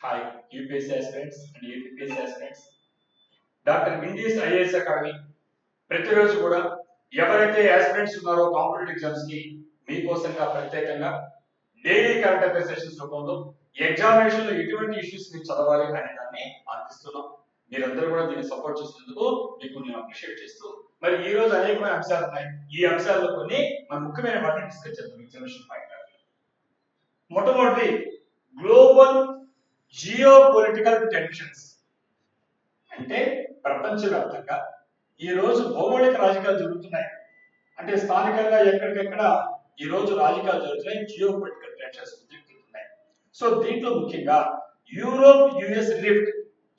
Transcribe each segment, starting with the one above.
Hi UPSC aspirants and UPSC aspirants. Doctor Windies IAS academy ప్రతిరోజు కూడా ఎవరైతే aspirants ఉన్నారో కాంపిటేటివ్ ఎగ్జామ్స్ కి మీకోసంగా ప్రత్యేకంగా డైలీ కరెంట్ అఫైర్స్ సెషన్స్ రూపంలో ఎగ్జామినేషన్ లో ఎటువంటి ఇష్యూస్ మీరు చదవాలి అనే దాన్ని అందిస్తున్నాం. మీరందరూ కూడా దీన్ని సపోర్ట్ చేసినందుకు మీకు నేను అప్రిషియేట్ చేస్తూ మరి ఈ రోజు అనేకమైన అంశాలు ఉన్నాయి. ఈ అంశాల్లో కొన్ని మన ముఖ్యమైన వాటిని డిస్కస్ చేద్దాం ఎగ్జామినేషన్ పాయింట్. మొట్టమొదటి గ్లోబల్ జియో పొలిటికల్ టెన్షన్స్ అంటే ప్రపంచవ్యాప్తంగా ఈ రోజు భౌగోళిక రాజకీయాలు జరుగుతున్నాయి. అంటే స్థానికంగా ఎక్కడికెక్కడ ఈ రోజు రాజకీయాలు జరుగుతున్నాయి, జియో పొలిటికల్ టెన్షన్స్ జరుగుతున్నాయి. సో దీంట్లో ముఖ్యంగా Europe US rift,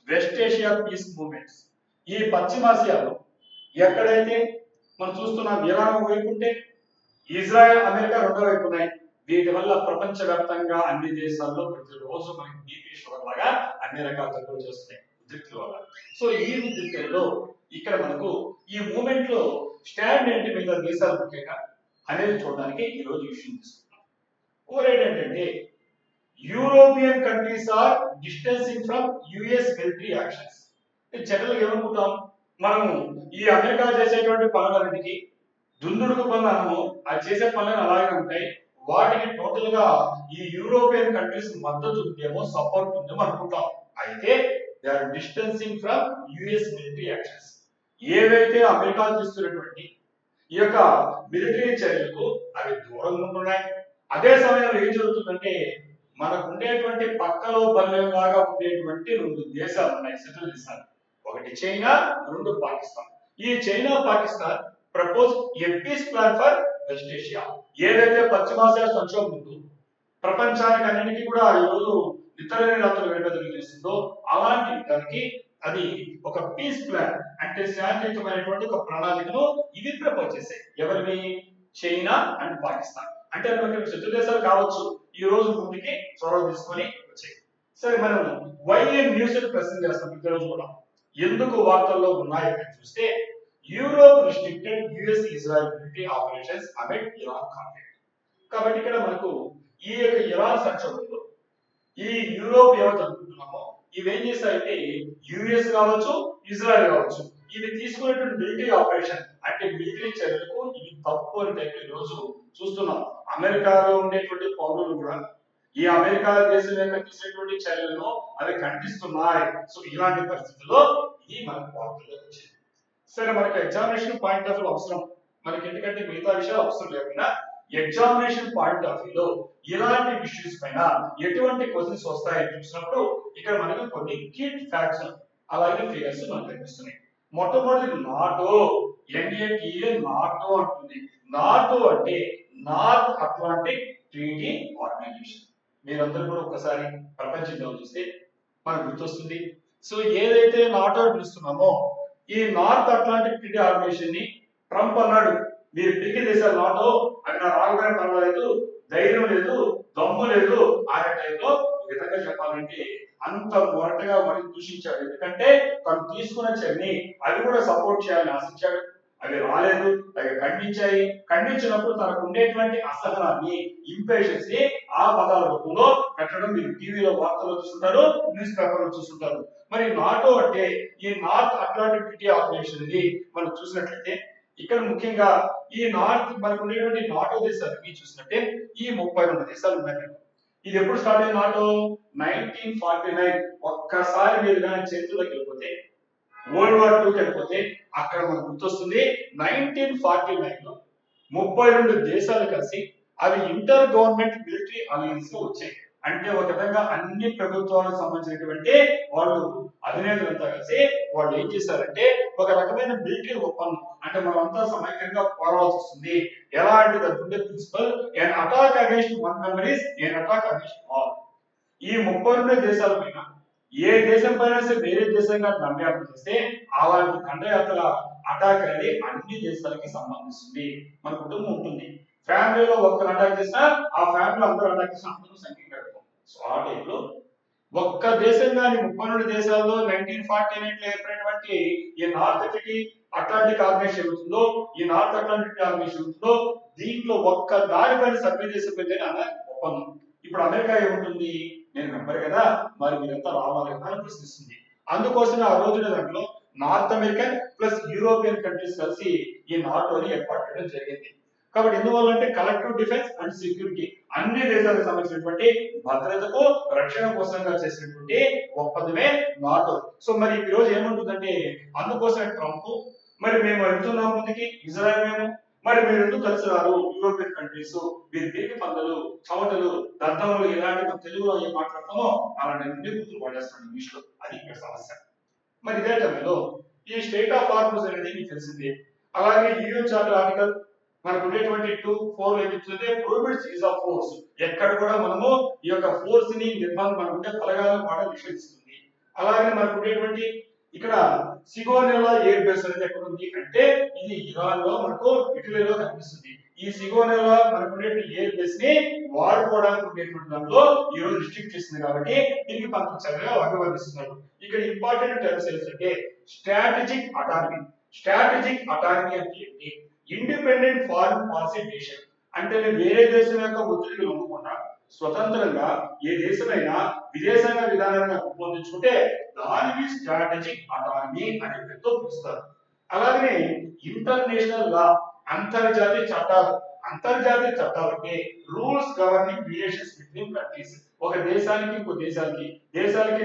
west Asia peace movements, ఈ పశ్చిమాసియాలో ఎక్కడైతే మనం చూస్తున్నాం ఇరాన్ వైపు ఉంటే ఇజ్రాయెల్ అమెరికా రెండో వైపు ఉన్నాయి. వీటి వల్ల ప్రపంచవ్యాప్తంగా అన్ని దేశాల్లో ప్రతిరోజు మనకి బీపీ షుగర్ లాగా అన్ని రకాల జబ్బులు చేస్తున్నాయి ఉద్రిక్తుల వల్ల. సో ఈ ఉద్రిక్తుల్లో ఇక్కడ మనకు ఈ మూమెంట్ లో స్టాండ్ ఏంటి మిగతా దేశాలు ముఖ్యంగా అనేది చూడడానికి ఈ రోజు విషయం తీసుకున్నాం. ఒకటి ఏంటంటే European countries are distancing from US military actions. General ఏమనుకుంటాం మనం ఈ అమెరికా చేసేటువంటి పనులన్నిటికీ దుందుడుకు పనులను అది చేసే పనులు అలాగే ఉంటాయి, వాటికి టోటల్ గా ఈ యూరోపియన్ కంట్రీస్ మద్దతు ఉందేమో సపోర్ట్ ఉందేమో అనుకుంటాం. అయితే they are distancing from US military actions. ఏవైతే అమెరికా చేస్తున్నటువంటి ఈ యొక్క మిలిటరీ చర్యలకు అవి దూరంగా ఉంటున్నాయి. అదే సమయంలో ఏం జరుగుతుందంటే మనకు ఉండేటువంటి పక్కలో బల్యంలాగా ఉండేటువంటి రెండు దేశాలు ఉన్నాయి, శత్రు దేశాలు. ఒకటి చైనా, రెండు పాకిస్తాన్. ఈ China Pakistan propose a peace plan for west Asia. ఏదైతే పశ్చిమాసియా సంక్షోభం ఉందో ప్రపంచానికి అన్నిటికీ కూడా ఈరోజు నిద్రలేని రాత్రులు వెంటనే చేస్తుందో అలాంటి దానికి అది ఒక పీస్ ప్లాన్ అంటే శాంతియుతమైనటువంటి ఒక ప్రణాళికను ఇవి ప్రపోజ్ చేశాయి. ఎవరివి? China and Pakistan. అంటే శత్రు దేశాలు కావచ్చు, ఈ రోజు ముందుకి చొరవ తీసుకొని వచ్చాయి. సరే, మనం వైఎన్ న్యూస్ ప్రశ్న చేస్తాం ఈరోజు కూడా. ఎందుకు వార్తల్లో ఉన్నాయని చూస్తే Europe restricted US Israel military operations amid Iran conflict. కాబట్టి ఇక్కడ మనకు ఈ యొక్క ఇరాన్ సంక్షోభంలో ఈ యూరోప్ ఏమైతే అనుకుంటున్నామో ఇవేం చేస్తాయంటే యుఎస్ కావచ్చు, ఇజ్రాయెల్ కావచ్చు, ఇవి తీసుకునేటువంటి మిలిటరీ ఆపరేషన్ అంటే మిలిటరీ చర్యలకు ఇవి తప్పు అని ఈ రోజు చూస్తున్నాం. అమెరికాలో ఉండేటువంటి పౌరులు కూడా ఈ అమెరికా దేశం యొక్క తీసినటువంటి చర్యలను అవి ఖండిస్తున్నాయి. సో ఇలాంటి పరిస్థితుల్లో ఇది మనకు వార్తల్లో వచ్చింది. సరే, మనకి ఎగ్జామినేషన్ పాయింట్ ఆఫ్ వ్యూ అవసరం మనకి, ఎందుకంటే మిగతా విషయాలు అవసరం లేకుండా ఎగ్జామినేషన్ పాయింట్ ఆఫ్ వ్యూలో ఇలాంటి ఇష్యూస్ పైన ఎటువంటి క్వశ్చన్స్ వస్తాయని చూసినప్పుడు ఇక్కడ మనకు కొన్ని కీ ఫ్యాక్ట్స్ అలాగే ఫిగర్స్ మనకు కనిపిస్తున్నాయి. మొట్టమొదటి నాటో, ఎన్ఏటిఏ నాటో అంటుంది. నాటో అంటే నార్త్ అట్లాంటిక్ ట్రీటీ ఆర్గనైజేషన్. మీరందరూ కూడా ఒకసారి ప్రపంచంలో చూస్తే మనకు గుర్తొస్తుంది. సో ఏదైతే నాటో పిలుస్తున్నామో ఈ నార్త్ అట్లాంటిక్ ట్రీటీ ఆర్గనైజేషన్ ని ట్రంప్ అన్నాడు, మీరు పిరికి దేశాలు నాటో అవి నా రాకపోయినా పర్వాలేదు, ధైర్యం లేదు, దమ్ము లేదు అనే టైంలో ఒక విధంగా చెప్పాలంటే అంత మొరటగా వాడిని దూషించాడు. ఎందుకంటే తను తీసుకున్న చర్యని అవి కూడా సపోర్ట్ చేయాలని ఆశించాడు. అవి రాలేదు, అవి ఖండించాయి. ఖండించినప్పుడు తనకు ఉండేటువంటి అసహనాన్ని, ఇంపేషన్స్ ని ఆ పదాల రూపంలో పెట్టడం మీరు టీవీలో వార్తల్లో చూస్తుంటారు, న్యూస్ పేపర్లో చూస్తుంటారు. మరి నాటో అంటే ఈ నార్త్ అట్లాంటిక్ ట్రీటీ ఆర్గనైజేషన్ ఇది మనం చూసినట్లయితే ఇక్కడ ముఖ్యంగా ఈ నార్త్ మనకు ఉండేటువంటి నాటో దేశాలకి చూసినట్టే ఈ 32 దేశాలు ఉన్నాయి. ఇది ఎప్పుడు స్టార్ట్ అయింది? నాటో 1949. ఒక్కసారి మీరు కానీ చరిత్రలోకి వెళ్ళిపోతే వరల్డ్ వార్ 2 వెళ్ళిపోతే అక్కడ మనకు గుర్తొస్తుంది 1949 లో 32 దేశాలు కలిసి అవి ఇంటర్ గవర్నమెంట్ మిలిటరీ అలయన్స్ గా వచ్చాయి. అంటే ఒక విధంగా అన్ని ప్రభుత్వాలకు సంబంధించినటువంటి వాళ్ళు అధినేతలంతా కలిసి వాళ్ళు ఏం చేశారంటే ఒక రకమైన మిలిటరీ ఒప్పందం, అంటే మనమంతా సమైక్యంగా పోరాడాల్సి వస్తుంది. ఎలా అంటే దాని principle an attack against one member an attack against all. ఈ 32 దేశాల పైన ఏ దేశం పైన వేరే దేశంగా దండయాత్ర చేస్తే అలాంటి దండయాత్ర అటాక్ అనేది అన్ని దేశాలకి సంబంధిస్తుంది. మన కుటుంబం ఉంటుంది, ఫ్యామిలీలో ఒక్కరు అటాక్ చేసినా ఆ ఫ్యామిలీ అందరూ అటాక్ చేసినా అందరూ సంఖ్య పెడతాం. సో ఆ టైంలో ఒక్క దేశం కానీ 32 దేశాల్లో 1949 లో ఏర్పడినటువంటి ఈ నార్త్ అట్లాంటిక్ ఆర్గనైజేషన్ అవుతుందో, ఈ నార్త్ అట్లాంటిక్ ఆర్గనైజేషన్ అవుతుందో దీంట్లో ఒక్క దానిపైన సభ్య దేశం పెద్దనే ఒప్పందం. ఇప్పుడు అమెరికా ఏముంటుంది? నేను మెంబర్ కదా, మరి మీరంతా రావాలి కదా అని ప్రశ్నిస్తుంది. అందుకోసమే ఆ రోజున దాంట్లో north American plus European countries కలిసి ఈ నాటోని ఏర్పాటు చేయడం జరిగింది. కాబట్టి ఎందువల్ల అంటే కలెక్టివ్ డిఫెన్స్ అండ్ సెక్యూరిటీ, అన్ని దేశాలకు సంబంధించినటువంటి భద్రతకు రక్షణ కోసంగా చేసినటువంటి ఒప్పందమే నాటో. సో మరి ఈ రోజు ఏముంటుందంటే, అందుకోసమే ట్రంప్ మరి మేము వెళ్తున్నాం ముందుకి, ఇజ్రాయెల్ మేము, మరి మీరు ఎందుకు కలిసి రారు యూరోపియన్ కంట్రీస్, మీరు పిరికి పందలు, చవటలు, దద్దములు, ఇలాంటి తెలుగులో ఏం మాట్లాడతామో అలాంటి అన్ని గుర్తులు పడేస్తాను ఇంగ్లీష్ లో. అది ఇక్కడ సమస్య. మరి ఇదే టైంలో ఈ స్టేట్ ఆఫ్ హార్మోస్ అనేది మీకు తెలిసిందే. అలాగే యూఎన్ చార్టర్ ఆర్టికల్ మనకు ఉండేటువంటి 2:4 ఏమిస్తుంది, ప్రొహిబిట్స్ యూజ్ ఆఫ్ ఫోర్స్. ఎక్కడ కూడా మనము ఈ యొక్క ఫోర్స్ ని నిర్బంధం, మనకు ఉండే బలగాలను కూడా నిషేధిస్తుంది. అలాగే మనకు ఉండేటువంటి ఇక్కడ సిగోనెలా ఎయిర్ బేస్ అనేది ఎక్కడ ఉంది అంటే, ఇది ఇరాన్ లో మనకు ఇటలీలో కనిపిస్తుంది. ఈ సిగోనెలా మనకు ఉండేటువంటి ఎయిర్ బేస్ ని వాడుకోవడానికి ఉండేటువంటి దాంట్లో ఈ రోజు రిస్ట్రిక్ట్ చేసింది కాబట్టి దీనికి పంపించాలిగా అభివర్ణిస్తున్నారు. ఇక్కడ ఇంపార్టెంట్ టర్మ్స్ ఏంటంటే స్ట్రాటజిక్ అటానమీ. స్ట్రాటజిక్ అటానమీ అంటే ఏంటి? Independent foreign policy decision. అంటే వేరే దేశం యొక్క ఒత్తిడికి లొంగకుండా స్వతంత్రంగా ఏ దేశమైనా విదేశాంగ విధానాన్ని రూపొందించుకుంటే దానికి స్ట్రాటజిక్ అటానమీ అనే పేరుతో పిలుస్తారు. అలాగే ఇంటర్నేషనల్ లా, అంతర్జాతీయ చట్టాలు. అంతర్జాతీయ చట్టాలు అంటే rules governing relations between countries. ఒక దేశానికి ఇంకో దేశాలకి, దేశాలకి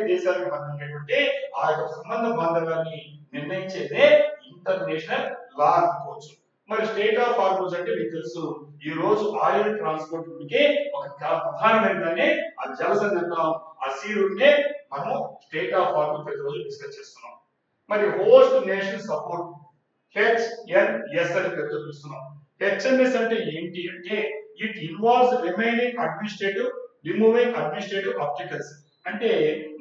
మధ్య ఉండేటువంటి ఆ యొక్క సంబంధ బాంధవ్యాన్ని నిర్ణయించేదే ఇంటర్నేషనల్ లా అనుకోవచ్చు. మరి స్టేట్ ఆఫ్ హార్మోస్ అంటే మీకు తెలుసు, ఈ రోజు ఆయిల్ ట్రాన్స్పోర్ట్ కి ఒక ప్రధానమైనదాన్ని ఆ జలసంధి అంటాం. ఆ సీ రూట్ నే మనము స్టేట్ ఆఫ్ హార్మోస్ ప్రతిరోజు డిస్కస్ చేస్తున్నాం. మరి హోస్ట్ నేషన్ సపోర్ట్, HNS అని పేరుతో పిలుస్తున్నాం. HNS అంటే ఏంటి అంటే, it involves remaining administrative, removing administrative obstacles. అంటే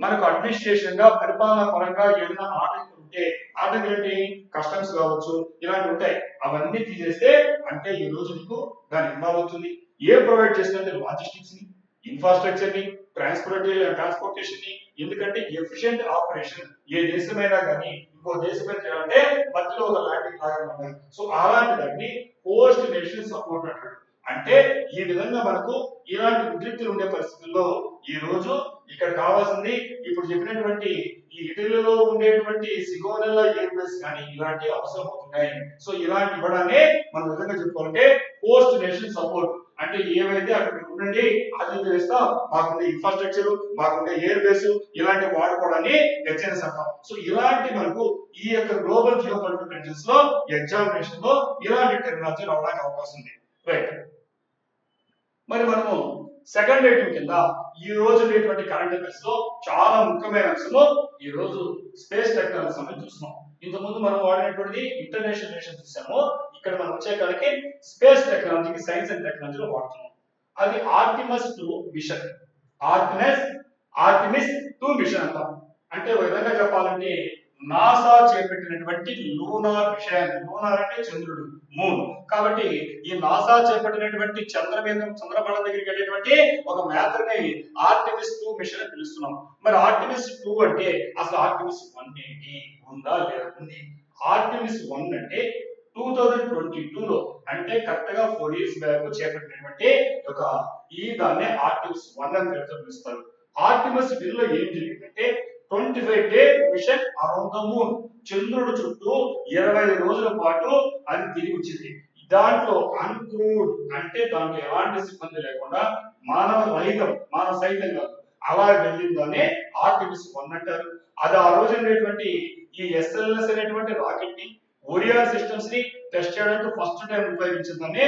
మనకు అడ్మినిస్ట్రేషన్ గా, పరిపాలన పరంగా ఏదైనా ఆటంకం ఉంటే, ఆటంకం ఏంటి, కస్టమ్స్ కావచ్చు, ఇలాంటివి ఉంటాయి, అవన్నీ తీసేస్తే అంటే ఈ రోజు మీకు దాని ఇన్వాల్వ్ అవుతుంది. ఏ ప్రొవైడ్ చేస్తుందంటే లాజిస్టిక్స్ ని, ఇన్ఫ్రాస్ట్రక్చర్ ని, ట్రాన్స్పోర్టేషన్ ని. ఎందుకంటే ఎఫిషియెంట్ ఆపరేషన్ ఏ దేశమైనా కానీ ఇంకో దేశం చేయాలంటే మధ్యలో ఒక ల్యాండింగ్ లాగా ఉండాలి. సో అలాంటి దాన్ని హోస్ట్ నేషన్ సపోర్ట్ అంటాడు. అంటే ఈ విధంగా మనకు ఇలాంటి ఉద్రిక్తులు ఉండే పరిస్థితుల్లో ఈ రోజు ఇక్కడ కావాల్సింది ఇప్పుడు చెప్పినటువంటి ఈ ఇటలీలో ఉండేటువంటి సిగోనెల్లా ఎయిర్ బేస్ కానీ ఇలాంటి అవసరం అవుతున్నాయి. సో ఇలాంటి ఇవ్వడాన్ని మనం విధంగా చెప్పుకోవాలంటే పోస్ట్ నేషన్ సపోర్ట్. అంటే ఏవైతే అక్కడ ఉండండి అది చేస్తాం, మాకుండే ఇన్ఫ్రాస్ట్రక్చర్, మాకుండే ఎయిర్ బేస్, ఇలాంటి వాడుకోవడాన్ని హెచ్ఎన్ఎస్ అంటాం. సో ఇలాంటి మనకు ఈ యొక్క గ్లోబల్ జియోపాలిటికల్ కండిషన్స్ లో ఎగ్జామినేషన్ లో ఇలాంటి టెక్నాలజీ రావడానికి అవకాశం ఉంది. రైట్. మరి మనము సెకండ్ రేటింగ్ కింద ఈ రోజు ఉండేటువంటి కరెంట్ అఫైర్స్ లో చాలా ముఖ్యమైన అంశము ఈ రోజు స్పేస్ టెక్నాలజీ సంబంధించి చూస్తున్నాం. ఇంతకుముందు మనం వాడినటువంటి ఇంటర్నేషనల్ రిలేషన్ చూసాము. ఇక్కడ మనం వచ్చే కాడికి స్పేస్ టెక్నాలజీకి, సైన్స్ అండ్ టెక్నాలజీలో వాడుతున్నాం. అది ఆర్టిమస్ 2 మిషన్. ఆర్టిమిస్ 2 మిషన్ అంటాం. అంటే ఒక విధంగా చెప్పాలంటే నాసా చేపట్టినటువంటి లూనార్ మిషన్. లూనార్ అంటే చంద్రుడు, మూన్. కాబట్టి ఈ నాసా చేపట్టినటువంటి చంద్రమండలం దగ్గరికి వెళ్ళేటువంటి ఒక మ్యాథర్ ని ఆర్టిమిస్ 2 మిషన్ అని పిలుస్తున్నాం. మరి ఆర్టిమిస్ 2 అంటే అసలు ఆర్టిమిస్ 1 ఏంటి, ఉందా లేదా? ఉంది. ఆర్టిమిస్ 1 అంటే 2022 లో, అంటే కరెక్ట్ గా 4 ఇయర్స్ బ్యాక్ చేపట్టినటువంటి ఒక దాన్ని ఆర్టిమిస్ 1 అని పేరుతో పిలుస్తారు. ఆర్టిమిస్ 2 లో ఏం జరిగిందంటే 25 day mission around the moon. చంద్రుడు చుట్టూ 20 రోజుల పాటు అది తిరిగి వచ్చింది. దాంట్లో అన్క్రూడ్ అంటే దాంట్లో ఎలాంటి సిబ్బంది లేకుండా మానవ సైతం కాదు, అలా వెళ్ళిందనే ఆర్టిమిస్ 1 అంటారు. అది ఆ రోజు ఉండేటువంటి ఈ SLS అనేటువంటి రాకెట్ ని, ఓరియాన్ సిస్టమ్స్ ని టెస్ట్ చేయడానికి ఫస్ట్ టైం ఉపయోగించిందని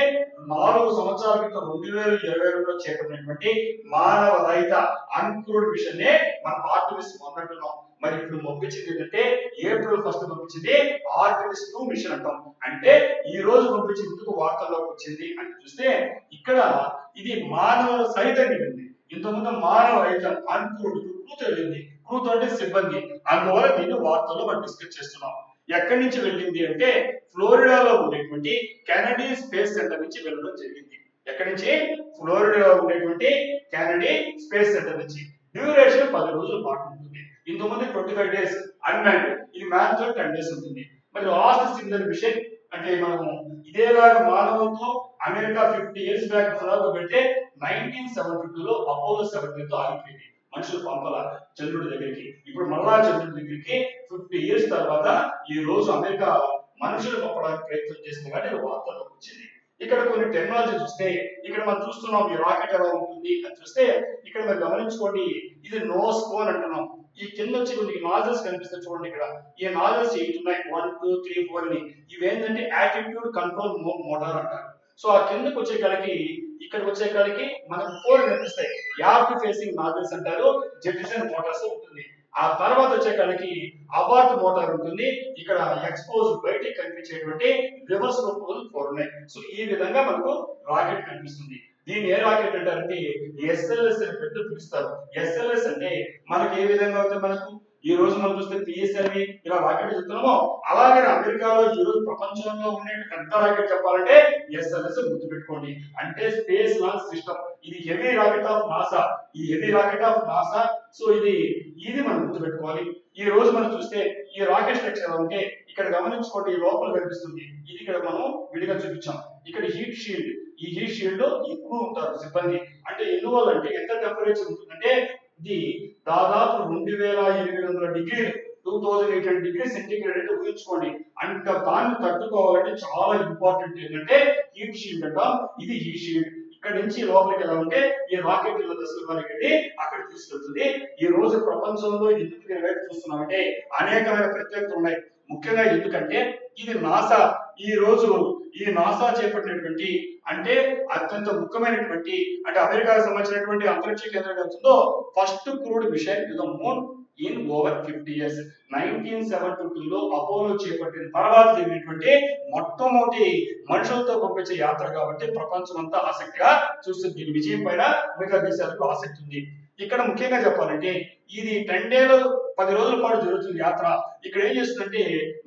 4 సంవత్సరాల క్రితం 2022లో చేపట్టినటువంటి మానవ రహిత అన్క్రూడ్ మిషన్ నే మనం ఆర్టిమిస్ 1 అంటున్నాం. మరి ఇప్పుడు పంపించింది ఏంటంటే ఏప్రిల్ 1 పంపించింది ఆర్టిమిస్ 2 మిషన్ అంటాం. అంటే ఈ రోజు పంపించింది ఎందుకు వార్తల్లోకి వచ్చింది అని చూస్తే, ఇక్కడ ఇది మానవ సహితం వెళ్ళింది. ఇంతకుముందు మానవ రహిత అన్క్రూడ్ క్రూతో వెళ్ళింది. క్రూతో అంటే సిబ్బంది. అందువల్ల దీన్ని వార్తల్లో మనం డిస్కస్ చేస్తున్నాం. ఎక్కడి నుంచి వెళ్ళింది అంటే ఫ్లోరిడాలో ఉండేటువంటి కెనడీ స్పేస్ సెంటర్ నుంచి వెళ్ళడం జరిగింది. ఎక్కడి నుంచి? ఫ్లోరిడాలో ఉండేటువంటి కెనడీ స్పేస్ సెంటర్ నుంచి. డ్యూరేషన్ 10 రోజుల పాటు ఉంటుంది. ఇంతకుముందు 25 డేస్ అన్మాన్డ్, ఇది మ్యాన్ తో 10 డేస్ ఉంటుంది. మరి లాస్ట్ సింగిల్ మిషన్ అంటే మనము ఇదేలాగా మానవులతో అమెరికా 50 ఇయర్స్ బ్యాక్ పెడితే 1972 లో అపోలో 17 తో ఆగిపోయింది. మనుషులు పంపాల చంద్రుడి దగ్గరికి. ఇప్పుడు మళ్ళా చంద్రుడి దగ్గరికి 50 years తర్వాత ఈ రోజు అమెరికా మనుషులు పంపడానికి ప్రయత్నం చేసింది కానీ వార్తల్లో వచ్చింది. ఇక్కడ కొన్ని టెక్నాలజీ చూస్తే ఇక్కడ మనం చూస్తున్నాం ఈ రాకెట్ ఎలా ఉంటుంది అని చూస్తే ఇక్కడ మీరు గమనించుకోండి, ఇది నోస్ కోన్ అంటున్నాం. ఈ కింద వచ్చి కొన్ని నాజల్స్ కనిపిస్తాయి చూడండి. ఇక్కడ ఈ నాజల్స్ ఉన్నాయి 1 2 3 4 అని. ఇవేంటంటే యాటిట్యూడ్ కంట్రోల్ మోటార్ అంటారు. సో ఆ కిందకి వచ్చే కాడికి ఇక్కడికి వచ్చే కాడికి మనకు 4 కనిపిస్తాయి. యార్క్ ఫేసింగ్ నాజల్స్ అంటారు. జెటిసన్ మోటార్స్ ఉంటుంది. ఆ తర్వాత వచ్చే కాడికి అబార్ట్ మోటార్ ఉంటుంది. ఇక్కడ ఎక్స్పోజ్ బయటికి కనిపించేటువంటి రివర్స్ ప్రపోజల్ 4 ఉన్నాయి. సో ఈ విధంగా మనకు రాకెట్ కనిపిస్తుంది. దీన్ని ఏ రాకెట్ అంటారంటే ఎస్ఎల్ఎస్ అని పెట్టి పిలుస్తారు. ఎస్ఎల్ఎస్ అంటే మనకి ఏ విధంగా అయితే మనకు ఈ రోజు మనం చూస్తే పిఎస్ఎల్వి ఇలా రాకెట్ చెప్తున్నామో అలాగే అమెరికాలో ఈ రోజు ప్రపంచంలో ఉండే పెద్ద రాకెట్ చెప్పాలంటే ఎస్ఎల్ఎస్ గుర్తుపెట్టుకోండి. అంటే స్పేస్ లాంచ్ సిస్టమ్. ఇది హెవీ రాకెట్ ఆఫ్ నాసా. ఈ heavy rocket of NASA. So ఇది మనం గుర్తుపెట్టుకోవాలి. ఈ రోజు మనం చూస్తే ఈ రాకెట్ స్ట్రక్చర్ అంటే ఇక్కడ గమనించుకోండి, ఈ లోపల కనిపిస్తుంది. ఇది ఇక్కడ మనం విడిగా చూపించాం. ఇక్కడ హీట్ షీల్డ్. ఈ హీట్ షీల్డ్ లో ఎక్కువ ఉంటారు సిబ్బంది. అంటే ఎందువల్ల అంటే ఎంత టెంపరేచర్ ఉంటుందంటే ఇది దాదాపు 2800 డిగ్రీలు 2800 డిగ్రీ సెంటీగ్రేడ్ అంటే ఊహించుకోండి. అంత దాన్ని తట్టుకోవాలంటే చాలా ఇంపార్టెంట్ ఏంటంటే హీట్ షీల్డ్ అంటాం. ఇది హీట్ షీల్డ్. ఇక్కడ నుంచి లోపలికి ఎలా ఉంటే ఈ రాకెట్ వెళ్ళి అక్కడ తీసుకెళ్తుంది. ఈ రోజు ప్రపంచంలో ఎందుకు నేను వైపు చూస్తున్నామంటే అనేకమైన ప్రత్యేకతలు ఉన్నాయి. ముఖ్యంగా ఎందుకంటే ఇది నాసా ఈ నాసా చేపట్టినటువంటి అంటే అత్యంత ముఖ్యమైనటువంటి అంటే అమెరికాకు సంబంధించినటువంటి అంతరిక్ష కేంద్రం ఉందో first crewed mission to the moon in over 50 years. 1972లో అపోలో చేపట్టిన తర్వాత జరిగినటువంటి మొట్టమొదటి మనుషులతో పంపించే యాత్ర కాబట్టి ప్రపంచం అంతా ఆసక్తిగా చూస్తుంది. దీని విజయం పైన మిగతా దేశాలకు ఆసక్తి ఉంది. ఇక్కడ ముఖ్యంగా చెప్పాలంటే ఇది 10 days 10 రోజుల పాటు జరుగుతుంది యాత్ర. ఇక్కడ ఏం చేస్తుందంటే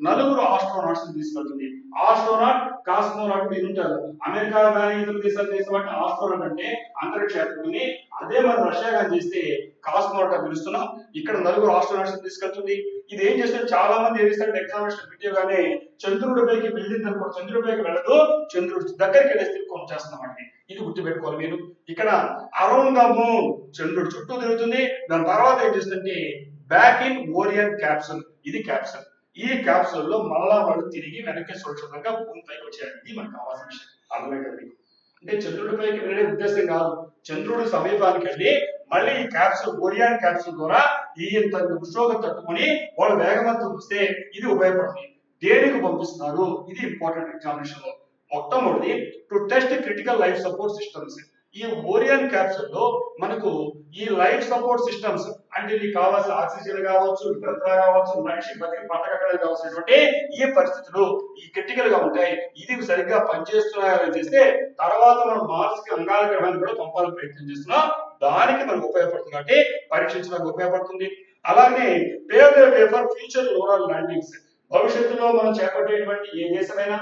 9 ఆస్ట్రోనాట్స్ తీసుకెళ్తుంది. ఆస్ట్రోనాట్ కాస్మోనాట్ ఉంటారు. అమెరికా కానీ ఇతర దేశం అంటే ఆస్ట్రోనాట్ అంటే అంతరిక్ష యాత్రికుల్ని. అదే మనం రష్యా కానీ చేస్తే కాస్మోనాట్ అని పిలుస్తున్నాం. ఇక్కడ 9 ఆస్ట్రోనాట్స్ తీసుకెళ్తుంది. ఇది ఏం చేస్తుంది, చాలా మంది ఏమిస్తారు ఎగ్జామినేషన్ పెట్టేగానే చంద్రుడిపైకి వెళ్ళింది అనుకోండి, చంద్రుడిపైకి వెళ్ళదు, చంద్రుడి దగ్గరికి వెళ్ళేసి తిరుగుకొని చేస్తున్నామండి. ఇది గుర్తుపెట్టుకోవాలి మీరు. ఇక్కడ అరౌండ్ ద మూన్ చంద్రుడు చుట్టూ తిరుగుతుంది. దాని తర్వాత ఏం చేస్తుందంటే బ్యాక్ ఇన్ ఓరియన్ క్యాప్సూల్. ఇది క్యాప్సూల్. ఈ క్యాప్సూల్ లో మళ్ళా వాళ్ళు తిరిగి వెనక్కి సురక్షితంగా భూమి పైకి వచ్చేయాలి. ఇది మనకు కావాల్సిన విషయం. అర్థమైంది మీకు? అంటే చంద్రుడిపైకి వెళ్ళే ఉద్దేశం కాదు, చంద్రుడి సమీపానికి వెళ్ళి మళ్ళీ ఈ క్యాప్సూల్ ఓరియన్ క్యాప్సూల్ ద్వారా ఈ ఉష్ణోగ్రత తట్టుకొని వాళ్ళు వేగవంతం వస్తే ఇది ఉపయోగపడుతుంది. దేనికి పంపిస్తున్నారు ఇది ఇంపార్టెంట్ ఎగ్జామినేషన్ లో. మొట్టమొదటి to test critical life support systems. ఈ ఓరియన్ క్యాప్సూల్ లో మనకు ఈ లైఫ్ సపోర్ట్ సిస్టమ్స్ అంటే మీకు కావాల్సిన ఆక్సిజన్ కావచ్చు, ఇతరత్రా కావచ్చు, మనిషి బతికి బతకడానికి కావాల్సినటువంటి ఈ పరిస్థితులు ఈ క్రిటికల్ గా ఉంటాయి. ఇది సరిగ్గా పనిచేస్తున్నాయని చేస్తే తర్వాత మనం మార్స్ కి అంగార గ్రహాన్ని కూడా పంపాలని ప్రయత్నం చేస్తున్నాం. దానికి మనకు ఉపయోగపడుతుంది కాబట్టి పరీక్షించడానికి ఉపయోగపడుతుంది. అలాగే pave the way for future lunar landings. భవిష్యత్తులో మనం చేపట్టేటువంటి ఏ దేశమైనా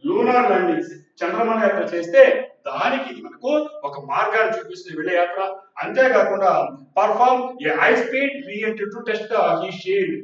లూనార్ ల్యాండింగ్స్ చంద్రమండ యాత్ర చేస్తే దానికి ఇది మనకు ఒక మార్గాన్ని చూపిస్తుంది వెళ్ళే యాత్ర. అంతేకాకుండా perform A high speed reentry to test ఈ షీల్డ్.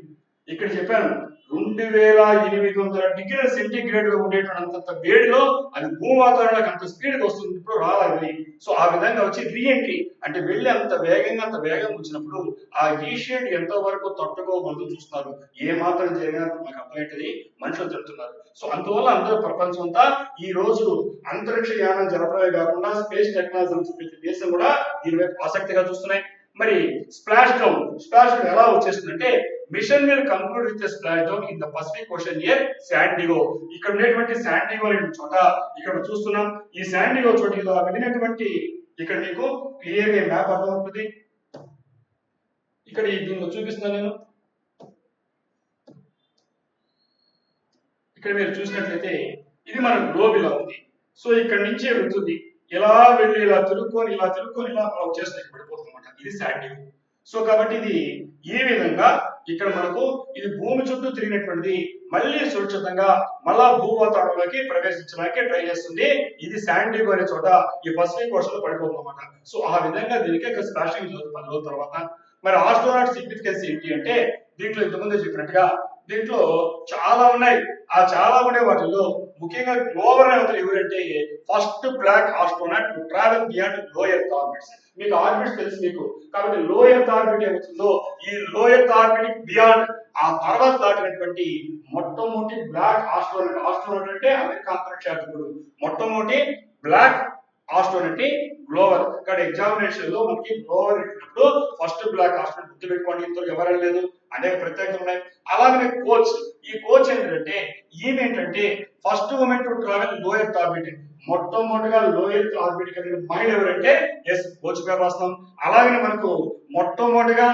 ఇక్కడ చెప్పాను 2800 డిగ్రీల సెంటీగ్రేడ్ లో ఉండేటువంటి వేడిలో అది భూ వాతావరణానికి అంత స్పీడ్ వస్తుంది. ఇప్పుడు రావాలి. సో ఆ విధంగా వచ్చి రీఎంట్రీ అంటే వెళ్ళి అంత వేగం వచ్చినప్పుడు ఆ హీషీల్డ్ ఎంత వరకు తట్టుకోగలదు చూస్తున్నారు. ఏ మాత్రం జరిగినా మాకు అర్థమవుతుంది, మనుషులు చెప్తున్నారు. సో అందువల్ల అందరూ ప్రపంచం అంతా ఈ రోజు అంతరిక్ష యానం జరపడమే కాకుండా స్పేస్ టెక్నాలజీ ప్రతి దేశం కూడా దీని వైపు ఆసక్తిగా చూస్తున్నాయి. మరి స్ప్లాష్ డౌన్ ఎలా వచ్చేస్తుందంటే mission will conclude with splash down in the Pacific ocean near San Diego. ఇక్కడ ఉన్నటువంటి శాన్ డిగో అనే చోట ఇక్కడ చూస్తున్నాం. ఈ శాన్ డిగో చోట వెళ్ళినటువంటి ఇక్కడ మీకు క్లియర్ గా మ్యాప్ అర్థమవుతుంది. ఇక్కడ దీనిలో చూపిస్తున్నాను నేను. ఇక్కడ మీరు చూసినట్లయితే ఇది మన గ్లోబ్ ఇలా ఉంది. సో ఇక్కడ నుంచే వెళ్తుంది, ఇలా వెళ్ళి ఇలా తిరుక్కొని ఇలా వచ్చేస్తాయి, పడిపోతుంది అనమాట. ఇది శాన్ డిగో. సో కాబట్టి ఇది ఈ విధంగా ఇక్కడ మనకు ఇది భూమి చుట్టూ తిరిగినటువంటిది మళ్ళీ సురక్షితంగా మళ్ళా భూ వాతావరణంలోకి ప్రవేశించడానికి ట్రై చేస్తుంది. ఇది శాన్ డిగో అనే చోట ఈ పసిఫిక్ ఓషన్ లో పడిపోతుంది అనమాట. సో ఆ విధంగా దీనికి స్ప్లాషింగ్ 10 రోజుల తర్వాత మరి ఆస్ట్రోనాట్ సిగ్నిఫికెన్స్ ఏంటి అంటే దీంట్లో ఇంతకుముందు చెప్పినట్టుగా దీంట్లో చాలా ఉన్నాయి. ఆ చాలా ఉండే వాటిల్లో ముఖ్యంగా గ్లోబల్ అవతల ఎవరంటే first black astronaut to travel beyond low earth orbits. మీకు ఆర్బిట్స్ తెలుసు మీకు, కాబట్టి లో ఎర్త్ ఆర్బిట్ ఏమవుతుందో ఈ లో ఎర్త్ ఆర్బిట్ బియాండ్ ఆ తర్వాత దాటినటువంటి మొట్టమొదటి బ్లాక్ ఆస్ట్రోనాట్. ఆస్ట్రోనాట్ అంటే అమెరికా అంతరిక్ష యాత్రికుడు. మొట్టమొదటి బ్లాక్ ఆస్ట్రోనాట్ గ్లోవర్. ఇక్కడ ఎగ్జామినేషన్ లో మనకి గ్లోవర్ ఇచ్చినప్పుడు ఫస్ట్ బ్లాక్ ఆస్ట్రోనాట్ గుర్తుపెట్టుకోండి, ఇంతలో ఎవరైనా లేదు, అనేక ప్రత్యేకతలు ఉన్నాయి. అలాగే కోచ్, ఈ కోచ్ ఏంటంటే ఈమె ఏంటంటే ఫస్ట్ ఉమెన్ టు ట్రావెల్ లో ఎర్త్ ఆర్బిట్. మొట్టమొదటిగా లో ఎర్త్ ఆర్బిట్ కలిగిన మహిళ ఎవరంటే ఎస్ కోచ్ పేరు రాస్తాం. అలాగే మనకు మొట్టమొదటిగా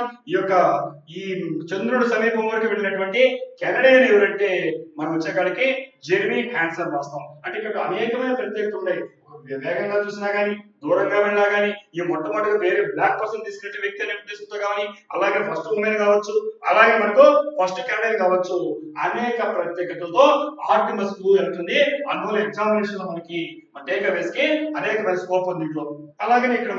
ఈ చంద్రుడు సమీపం వరకు వెళ్ళినటువంటి కెనడియన్ ఎవరంటే మనం వచ్చేకాడికి జెర్మీ హ్యాన్సన్ రాస్తాం. అంటే ఇక్కడ అనేకమైన ప్రత్యేకతలు ఉన్నాయి. వేగంగా చూసినా గానీ, దూరంగా వెళ్ళినా గానీ, ఈ మొట్టమొదటిగా వేరే బ్లాక్ పర్సన్ తీసుకునే వ్యక్తి అనే ఉద్దేశంతో కానీ, అలాగే ఫస్ట్ ఉమెన్ కావచ్చు, అలాగే మనకు ఫస్ట్ కెనడియన్ కావచ్చు, అనేక ప్రత్యేకతలతో ఆర్టిమస్ 2 వెళ్తుంది. అందువల్ల ఎగ్జామినేషన్ లో మనకి టేక్ అవేస్ కి అనేకమైన స్కోప్ ఉంది దీంట్లో. అలాగే ఇక్కడ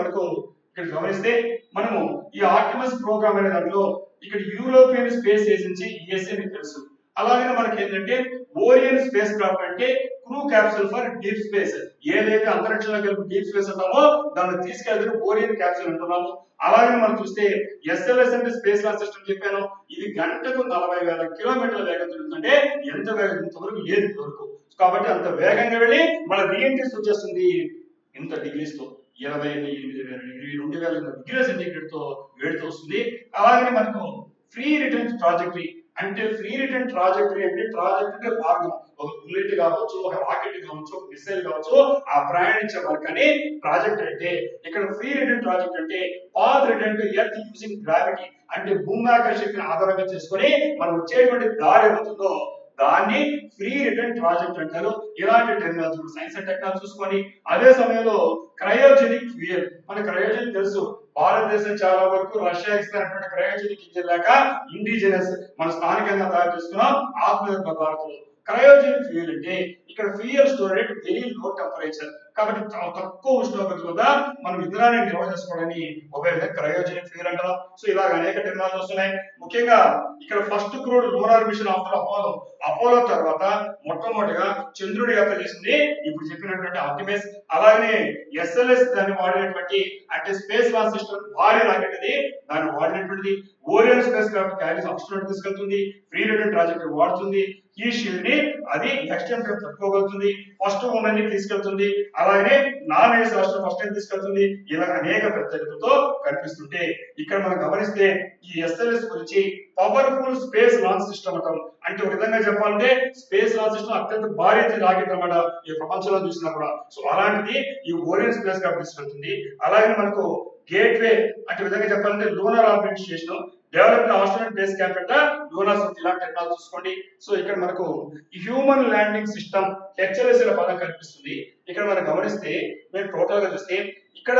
గమనిస్తే మనము ఈ ఆర్టిమస్ ప్రోగ్రామ్ అనే దాంట్లో ఇక్కడ యూరోపియన్ స్పేస్ ఏజెన్సీ యుఎస్ఏ మీకు తెలుసు. అలాగే మనకి ఏంటంటే ఓరియన్ స్పేస్ క్రాఫ్ట్ అంటే crew capsule for deep space. ఏదైతే అంతరిక్షంలోకి వెళ్ళి డీప్ స్పేస్ అంటామో దాన్ని తీసుకెళ్తే ఓరియన్ క్యాప్సూల్ అంటున్నాము. అలాగే మనం చూస్తే ఎస్ఎల్ఎస్ అంటే స్పేస్ లాంచ్ సిస్టమ్ చెప్పాను. ఇది గంటకు 40,000 కిలోమీటర్ల వేగం తిరుగుతుంటే ఎంత వేగం ఇంతవరకు లేదు వరకు. కాబట్టి అంత వేగంగా వెళ్ళి మన రీఎంట్రీస్ వచ్చేస్తుంది ఇంత డిగ్రీస్ తో 28,000 డిగ్రీల సెంటిగ్రేడ్ తో వేడితో వస్తుంది. అలాగే మనకు ఫ్రీ రిటర్న్ ట్రాజెక్టరీ అంటే ఫ్రీ రిటర్న్ ట్రాజెక్టరీ అంటే ట్రాజెక్టరీ మార్గం, ఒక బుల్లెట్ కావచ్చు, ఒక రాకెట్ కావచ్చు, ఒక మిసైల్ కావచ్చు, ఆ ప్రయాణించే మార్గాన్ని ప్రాజెక్ట్ అంటే. ఇక్కడ ఫ్రీ రిటర్న్ ప్రాజెక్ట్ అంటే path return to earth using gravity అంటే భూమి ఆకర్షణని ఆధారంగా చేసుకొని మనం వచ్చేటువంటి దారి ఏమవుతుందో దాన్ని ఫ్రీ రిటర్న్ ప్రాజెక్ట్ అంటారు. ఇలాంటి టెక్నాలజీ సైన్స్ అండ్ టెక్నాలజీ చూసుకొని అదే సమయంలో క్రయోజెనిక్ ఫ్యూయల్. మన క్రయోజెనిక్ తెలుసు, భారతదేశం చాలా వరకు రష్యా ఇస్తున్నటువంటి క్రయోజెనిక్ ఇంజిన్ లేక ఇండిజినస్ మన స్థానికంగా తయారు చేసుకున్నాం ఆత్మనిర్భర్ భారత్ లో. క్రయోజెనిక్ ఫ్యూయల్ అంటే ఇక్కడ fuel storage very low temperature, కాబట్టి తక్కువ ఉష్ణోగ్రత వద్ద మనం ఇంధనాన్ని నిల్వ చేసుకోవడానికి ఉపయోగపడే క్రయోజెనిక్ ఫ్యూయల్ అంటాం. సో ఇలాగ అనేక టెక్నాలజీస్ వస్తున్నాయి. ముఖ్యంగా ఇక్కడ first crewed lunar mission after Apollo తర్వాత మొట్టమొదటిగా చంద్రుడి యాత్ర చేసింది ఇప్పుడు చెప్పినటువంటి ఆర్టిమిస్. అలాగే ఎస్ఎల్ఎస్ దాన్ని వాడినటువంటి అంటే స్పేస్ లాంచ్ సిస్టమ్ భారీ రాకెట్ అది, దాన్ని వాడినటువంటిది. Orion spacecraft carries astronaut తీసుకెళ్తుంది, ఫ్రీ రిటర్న్ ట్రాజెక్టరీ వాడుతుంది, ఈ షీల్డ్ ని అది నెక్స్ట్ టైం తట్టుకోగలుగుతుంది, ఫస్ట్ ఉమెన్ ని తీసుకెళ్తుంది, అలాగే నాన్ ఐఎస్ రాష్ట్రం ఫస్ట్ టైం తీసుకెళ్తుంది. ఇలా అనేక ప్రత్యేకతలతో కనిపిస్తుంటే ఇక్కడ మనం గమనిస్తే ఈ ఎస్ఎల్ఎస్ గురించి పవర్ఫుల్ స్పేస్ లాంచ్ సిస్టమ్ అంటాం. అంటే ఒక విధంగా చెప్పాలంటే స్పేస్ లాంచ్ సిస్టమ్ అత్యంత భారీ రాకెట్ అన్నమాట ఈ ప్రపంచంలో చూసినా కూడా. సో అలాంటిది ఈ ఓరియన్ స్పేస్ క్రాఫ్ట్ తీసుకెళ్తుంది. అలాగే మనకు గేట్వే అంటే విధంగా చెప్పాలంటే lunar orbit station developed astronaut base camp అంట లూనార్ ఇలాంటి టెక్నాలజీ చూసుకోండి. సో ఇక్కడ మనకు హ్యూమన్ ల్యాండింగ్ సిస్టమ్ హెచ్ఎల్ఎస్ అనే పదం కనిపిస్తుంది. ఇక్కడ మనం గమనిస్తే మేము టోటల్ గా చూస్తే ఇక్కడ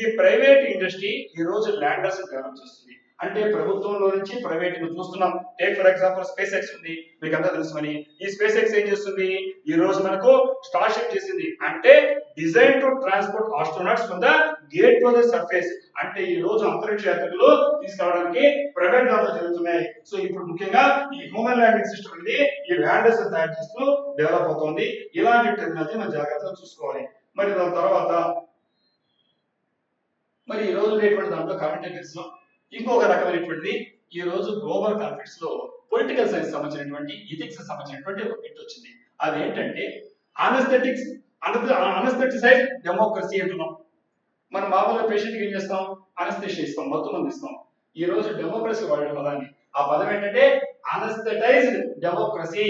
ఈ ప్రైవేట్ ఇండస్ట్రీ ఈ రోజు ల్యాండర్స్ డెవలప్ చేస్తుంది. అంటే ప్రభుత్వంలో నుంచి ప్రైవేట్ చూస్తున్నాం. Take for example space X ఉంది, మీకు అంతా తెలుసు. మరి ఈ స్పేస్ ఎక్స్ ఏం చేస్తుంది, ఈ రోజు మనకు స్టార్షిప్ చేసింది. అంటే design to transport astronauts from the gate to the surface. అంటే ఈ రోజు అంతరిక్ష యాత్రికులు తీసుకురావడానికి ప్రైవేట్ దాంట్లో జరుగుతున్నాయి. సో ఇప్పుడు ముఖ్యంగా ఈ హ్యూమన్ ల్యాండింగ్ సిస్టమ్ అనేది ఈ ల్యాండర్స్ తయారు చేస్తూ డెవలప్ అవుతుంది. ఇలాంటి టెక్నాలజీ మనం జాగ్రత్తగా చూసుకోవాలి. మరి దాని తర్వాత ఈ రోజు ఉండేటువంటి దాంట్లో కరెంట్ అఫైర్స్ లో ఇంకొక రకమైనటువంటిది ఈ రోజు గ్లోబల్ కాన్ఫ్లిక్ట్స్ లో పొలిటికల్ సైన్స్ సంబంధించినటువంటి ఇథిక్స్ సంబంధించినటువంటి ఒక బిట్ వచ్చింది. అదేంటంటే అనస్థెటిసైజ్ డెమోక్రసీ అంటున్నాం. మనం మామూలుగా పేషెంట్కి ఏం చేస్తాం, అనస్థెషియా ఇస్తాం, మత్తు మంది ఇస్తాం. ఈ రోజు డెమోక్రసీ వాడే పదాన్ని, ఆ పదం ఏంటంటే అనస్థెటైజ్డ్ డెమోక్రసీ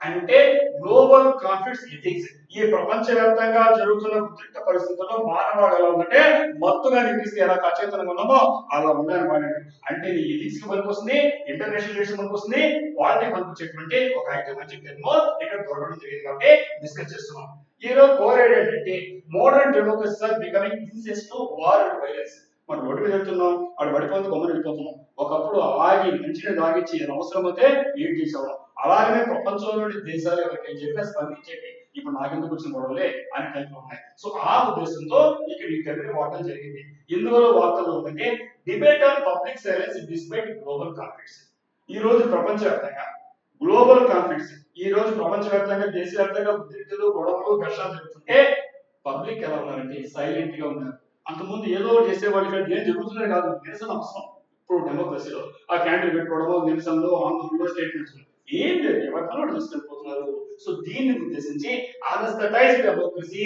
అంటే గ్లోబల్ కాన్ఫ్లిక్ట్స్ ఎథిక్స్. ఈ ప్రపంచవ్యాప్తంగా జరుగుతున్న ఉద్రిక్త పరిస్థితుల్లో మానవాళి ఎలా ఉందంటే మత్తుగా నిర్మిస్తే ఎలా అచేతనంగా ఉన్నామో అలా ఉందన్నమాట. అంటే ఇది ఎథిక్స్ పనికొస్తుంది, ఇంటర్నేషనల్ రిలేషన్ పనికొస్తుంది, పాలిటిక్స్ పనికొచ్చేటువంటి ఒక ఐటమ్ అని చెప్పేమో ఇక్కడ దొరకడం జరిగింది కాబట్టి డిస్కస్ చేస్తున్నాం. ఈ రోజు కోరేడ్ ఏంటంటే modern democracies are becoming insensitive to war and violence. మనం రోడ్డు మీద వెళ్తున్నాం, వాడు పడిపోతే గమ్మున వెళ్ళిపోతున్నాం. ఒకప్పుడు ఆగి మంచిగా దాగిచ్చి అవసరం అయితే ఏం చేసేవాళ్ళం. అలాగనే ప్రపంచంలోని దేశాలు ఎవరికైనా చెప్పినా స్పందించేవి. ఇప్పుడు నాకెందుకు వచ్చిన గొడవలే అని టైప్ ఉన్నాయి. సో ఆ ఉద్దేశంతో ఇక్కడ ఈ టెర్మిని వాడడం జరిగింది. ఇందులో వార్తలు ఉందంటే debate on public silence despite global conflicts. ఈ రోజు ప్రపంచవ్యాప్తంగా గ్లోబల్ కాన్ఫ్లిక్ట్స్, ఈ రోజు ప్రపంచవ్యాప్తంగా దేశవ్యాప్తంగా ఉద్రిక్తలు, గొడవలు, ఘర్షణలు జరుగుతుంటే పబ్లిక్ ఎలా ఉన్నారంటే సైలెంట్ గా ఉన్నారు. అంతకుముందు ఏదో ఒకటి చేసేవాళ్ళు, ఇక్కడ ఏం జరుగుతుందని కాదు, నిరసన అవసరం. ఇప్పుడు డెమోక్రసీలో ఆ క్యాండిల్ పెట్టుకోవడము, నిరసనలో, ఆందోళనలో, స్టేట్మెంట్స్ ఏం లేదు, ఎవరి పనులు తీసుకెళ్ళిపోతున్నారు. సో దీన్ని ఉద్దేశించి అనస్థటైజ్డ్ డెమోక్రసీ,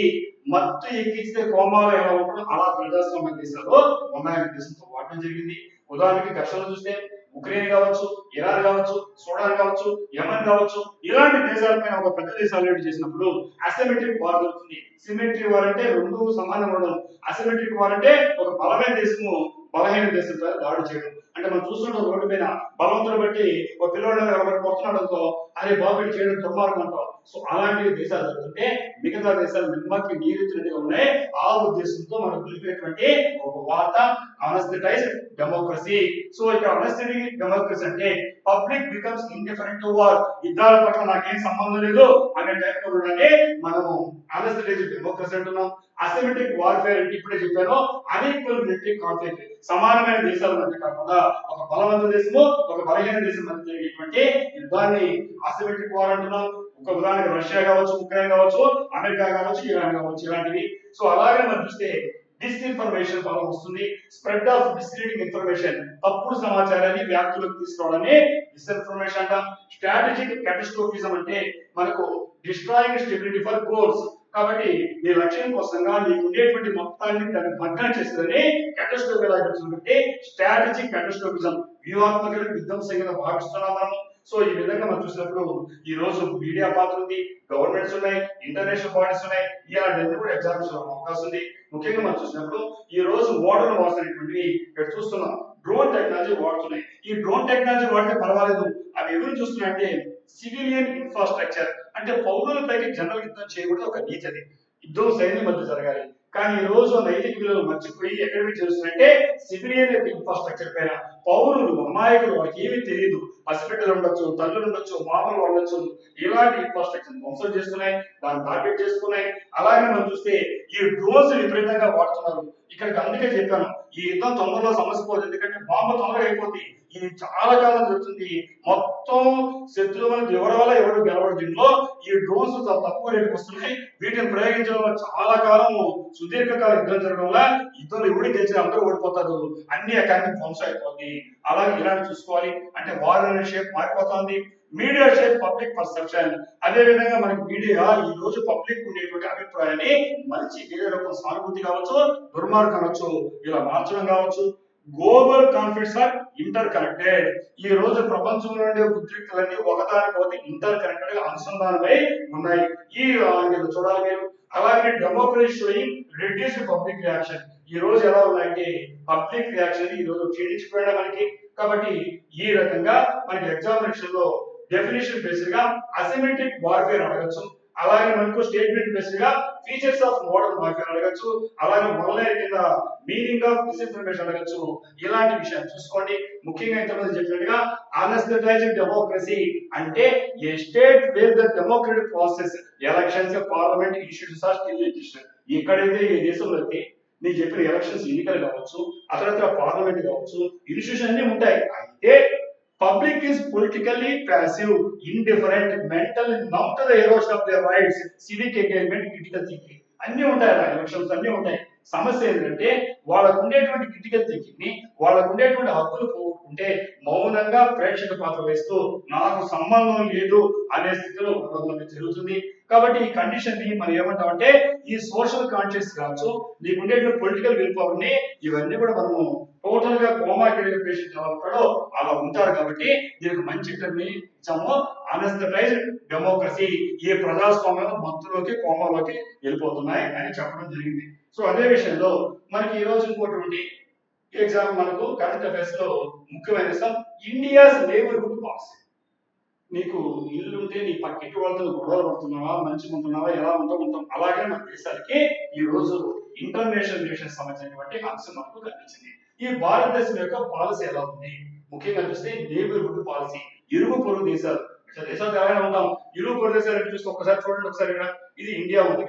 మత్తు ఎక్కిస్తే కోమాలో ఎలా ఉంటుందో అలా ప్రజాస్వామ్య దేశాల్లో ఉన్నాయని ఉద్దేశంతో వాడడం జరిగింది. ఉదాహరణకి ఘర్షణలు చూస్తే ఉక్రెయిన్ కావచ్చు, ఇరాన్ కావచ్చు, సూడాన్ కావచ్చు, యమన్ కావచ్చు, ఇలాంటి దేశాలపైన ఒక పెద్ద దేశాలు చేసినప్పుడు అసిమెట్రిక్ వార్ జరుగుతుంది. సిమెట్రిక్ వార్ అంటే రెండు సమానంగా ఉండడం, అసిమెట్రిక్ వార్ అంటే ఒక బలమైన దేశము బలహీన దేశంపై దాడి చేయడం. అంటే మనం చూస్తుంటే రోడ్డు పైన బలవంతులు బట్టి ఒక పిల్లవాడు ఎవరు కొడుతున్నాడు అనుకో, అరే బాబు చేయడం దుర్మార్గం అంటాం. సో అలాంటి దేశాలు జరుగుతుంటే మిగతా దేశాలు నిమ్మకి నీరెత్తినట్టుగా ఉన్నాయి. ఆ ఉద్దేశంతో మనం పిలిపినటువంటి ఒక వార్త అనస్థటైజ్డ్ డెమోక్రసీ. సో ఇక్కడ అనస్థటైజ్డ్ డెమోక్రసీ అంటే public becomes indifferent to war, యుద్ధాల పట్ల నాకేం సంబంధం లేదు అనే టైప్ లో ఉండాలి. మనం అనస్థటైజ్డ్ డెమోక్రసీ అంటున్నాం. అసిమెట్రిక్ వార్ఫేర్ అంటే ఇప్పుడే చెప్పాను, అన్ఈక్వల్ మిలిటరీ కాన్ఫ్లిక్ట్, సమానమైన దేశాల మధ్య కాకుండా ఒక బలవంత దేశము ఒక బలహీన దేశం మధ్య జరిగేటువంటి యుద్ధాన్ని అసిమెట్రిక్ వార్ అంటున్నాం. ఒక ఉదాహరణకు రష్యా కావచ్చు, ఉక్రెయిన్ కావచ్చు, అమెరికా కావచ్చు, ఇరాన్ కావచ్చు, ఇలాంటివి. సో అలాగే మనం చూస్తే డిస్ఇన్ఫర్మేషన్ వల్ల వస్తుంది. స్ప్రెడ్ ఆఫ్ మిస్లీడింగ్ ఇన్ఫర్మేషన్, తప్పుడు సమాచారాన్ని వ్యాప్తిలోకి తీసుకోవడాన్ని డిస్ఇన్ఫర్మేషన్ అంటాం. స్ట్రాటజిక్ క్యాటస్ట్రోఫిజం అంటే మనకు డిస్ట్రాయింగ్ స్టెబిలిటీ ఫర్ గోల్స్, కాబట్టి నీ లక్ష్యం కోసంగా నీకు ఉండేటువంటి మొత్తాన్ని దాన్ని భగ్నం చేస్తుందని క్యాటస్ట్రోఫీ అంటే స్ట్రాటజిక్ క్యాటస్ట్రోఫిజం, వ్యూహాత్మక విధ్వంసంగా భావిస్తున్నాం మనం. సో ఈ విధంగా మనం చూసినప్పుడు ఈ రోజు మీడియా పాత్ర ఉంది, గవర్నమెంట్స్ ఉన్నాయి, ఇంటర్నేషనల్ బాడీస్ ఉన్నాయి, ఇలాంటివన్నీ కూడా ఎగ్జామ్స్ అవకాశం ఉంది. ముఖ్యంగా మనం చూసినప్పుడు ఈ రోజు మోడల్ వార్స్ అనేటువంటివి ఇక్కడ చూస్తున్నాం. డ్రోన్ టెక్నాలజీ వాడుతున్నాయి. ఈ డ్రోన్ టెక్నాలజీ వాడితే పర్వాలేదు, అవి ఎవరు చూస్తున్నాయంటే సివిలియన్ ఇన్ఫ్రాస్ట్రక్చర్, అంటే పౌరులపైకి జనరల్ యుద్ధం చేయకూడదు, ఒక నీతి అది. యుద్ధం సైన్యం మధ్య జరగాలి. కానీ ఈ రోజు నైతిక విలువలు మర్చిపోయి ఎక్కడికి చేస్తున్నాయంటే సివిలియన్ ఇన్ఫ్రాస్ట్రక్చర్ పైన పౌరులు, అమాయకులు, వాళ్ళకి ఏమీ తెలియదు, హాస్పిటల్ ఉండొచ్చు, తల్లులు ఉండొచ్చు, మామూలు ఉండొచ్చు, ఇలాంటి ఇన్ఫ్రాస్ట్రక్చర్ ధ్వంసం చేస్తున్నాయి, దాన్ని టార్గెట్ చేసుకున్నాయి. అలాగే మనం చూస్తే ఈ డ్రోన్స్ విపరీతంగా వాడుతున్నారు. ఇక్కడికి అందుకే చెప్పాను, ఈ యుద్ధం తొందరలో సమస్య పోదు, ఎందుకంటే బాంబు తొందరగా అయిపోతుంది. ఇది చాలా కాలం జరుగుతుంది. మొత్తం శత్రువులను ఎవరి వల్ల ఎవరు గెలవడు. దీంట్లో ఈ డ్రోన్స్ చాలా తక్కువ రేటుకి వస్తున్నాయి. వీటిని ప్రయోగించడం వల్ల చాలా కాలం సుదీర్ఘకాల యుద్ధం జరగడం వల్ల యుద్ధంలో ఎవరు గెలిచిన అందరూ ఓడిపోతారు, అన్ని ఎకానమీ ధ్వంసం అయిపోతుంది. అలాగే ఇలాంటి చూసుకోవాలి. అంటే వార్ అనే షేప్ మారిపోతుంది. మీడియా షేప్ పబ్లిక్ పర్సెప్షన్, అదే విధంగా మనకి మీడియా ఈ రోజు పబ్లిక్ ఉండేటువంటి అభిప్రాయాన్ని మంచి వేరే రకం సానుభూతి కావచ్చు, దుర్మార్గం కావచ్చు, ఇలా మార్చడం కావచ్చు. Global conflicts are inter connected. ఈ రోజు ప్రపంచంలో ఉండే ఉద్రిక్తలన్నీ ఒకదానికొకటి ఇంటర్ కనెక్టెడ్ గా అనుసంధానమై ఉన్నాయి. ఈ చూడాలి మీరు. అలాగే democracy showing reduced public reaction. ఈ రోజు ఎలా ఉన్నాయంటే పబ్లిక్ రియాక్షన్ ఈ రోజు క్షీణించిపోయినా మనకి. కాబట్టి ఈ రకంగా మనకి ఎగ్జామినేషన్ లో డెఫినేషన్ బేస్డ్ గా అసిమెట్రిక్ వార్ఫేర్ అడగచ్చు. అలాగే మనకు స్టేట్మెంట్ బేస్డ్ గా ఫీచర్స్ ఆఫ్ మోడర్న్ వార్ఫేర్ అడగచ్చు. అలాగే మొదలైన కింద మీనింగ్ ఆఫ్ డిస్ఇన్ఫర్మేషన్ అడగచ్చు. ఇలాంటి విషయాలు చూసుకోండి. ముఖ్యంగా ఇంతమంది చెప్పినట్టుగా అనస్థటైజ్డ్ డెమోక్రసీ అంటే a state where the democratic process, elections, parliament, institutions are still exist. ఎక్కడైతే ఈ దేశంలో అయితే నేను చెప్పిన ఎలక్షన్స్, ఎన్నికలు కావచ్చు, ఆ తర్వాత పార్లమెంట్ కావచ్చు, ఇన్స్టిట్యూషన్ అన్ని ఉంటాయి. అయితే public is politically passive, indifferent, mentally numb to the erosion of their rights, civic engagement, critical thinking. అన్ని ఉంటాయి, ఎలక్షన్స్ అన్ని ఉంటాయి. సమస్య ఏంటంటే వాళ్ళకు ఉండేటువంటి క్రిటికల్ థింకింగ్ ని, వాళ్ళకు ఉండేటువంటి హక్కులు పోగొట్టుకుంటే మౌనంగా ప్రేక్షక పాత్ర వేస్తూ నాకు సంబంధం లేదు అనే స్థితిలో జరుగుతుంది. కాబట్టి ఈ కండిషన్ ని మనం ఏమంటామంటే ఈ సోషల్ కాన్షియస్ కావచ్చు, నీకు ఉండేటువంటి పొలిటికల్ విల్ పవర్ ని, ఇవన్నీ కూడా మనము టోటల్ గా కోమా పేషెంట్ ఎలా ఉంటాడో అలా ఉంటారు. కాబట్టి దీనికి మంచి టర్మ్ ఇచ్చాము, అనస్థటైజ్డ్ డెమోక్రసీ. ఈ ప్రజాస్వామ్యం మత్తులోకి, కోమాలోకి వెళ్ళిపోతున్నాయి అని చెప్పడం జరిగింది. సో అదే విషయంలో మనకి ఈ రోజు ఇంకోటి ఎగ్జామ్, మనకు కరెంట్ అఫైర్స్ లో ముఖ్యమైన ఇండియాస్ నేబర్హుడ్ పాలసీ. నీకు ఇల్లు ఉంటే నీ పక్కింటి వాళ్ళతో గొడవలు పడుతున్నావా, మంచిగా ఉంటున్నావా, ఎలా ఉంటాం. అలాగే మన దేశానికి ఈ రోజు ఇంటర్నేషనల్ రిలేషన్స్ సంబంధించినటువంటి అంశం మనకు కనిపించింది. ఈ భారతదేశం యొక్క పాలసీ ఎలా ఉంది, ముఖ్యంగా చూస్తే నేబర్హుడ్ పాలసీ. ఇరుగు పొరుగు దేశాలు, దేశాలు ఎలా ఉంటాం, ఇరుగు పొరుగు దేశాలు చూస్తే ఒక్కసారి చూడండి. ఒకసారి ఇక్కడ ఇది ఇండియా ఉంది,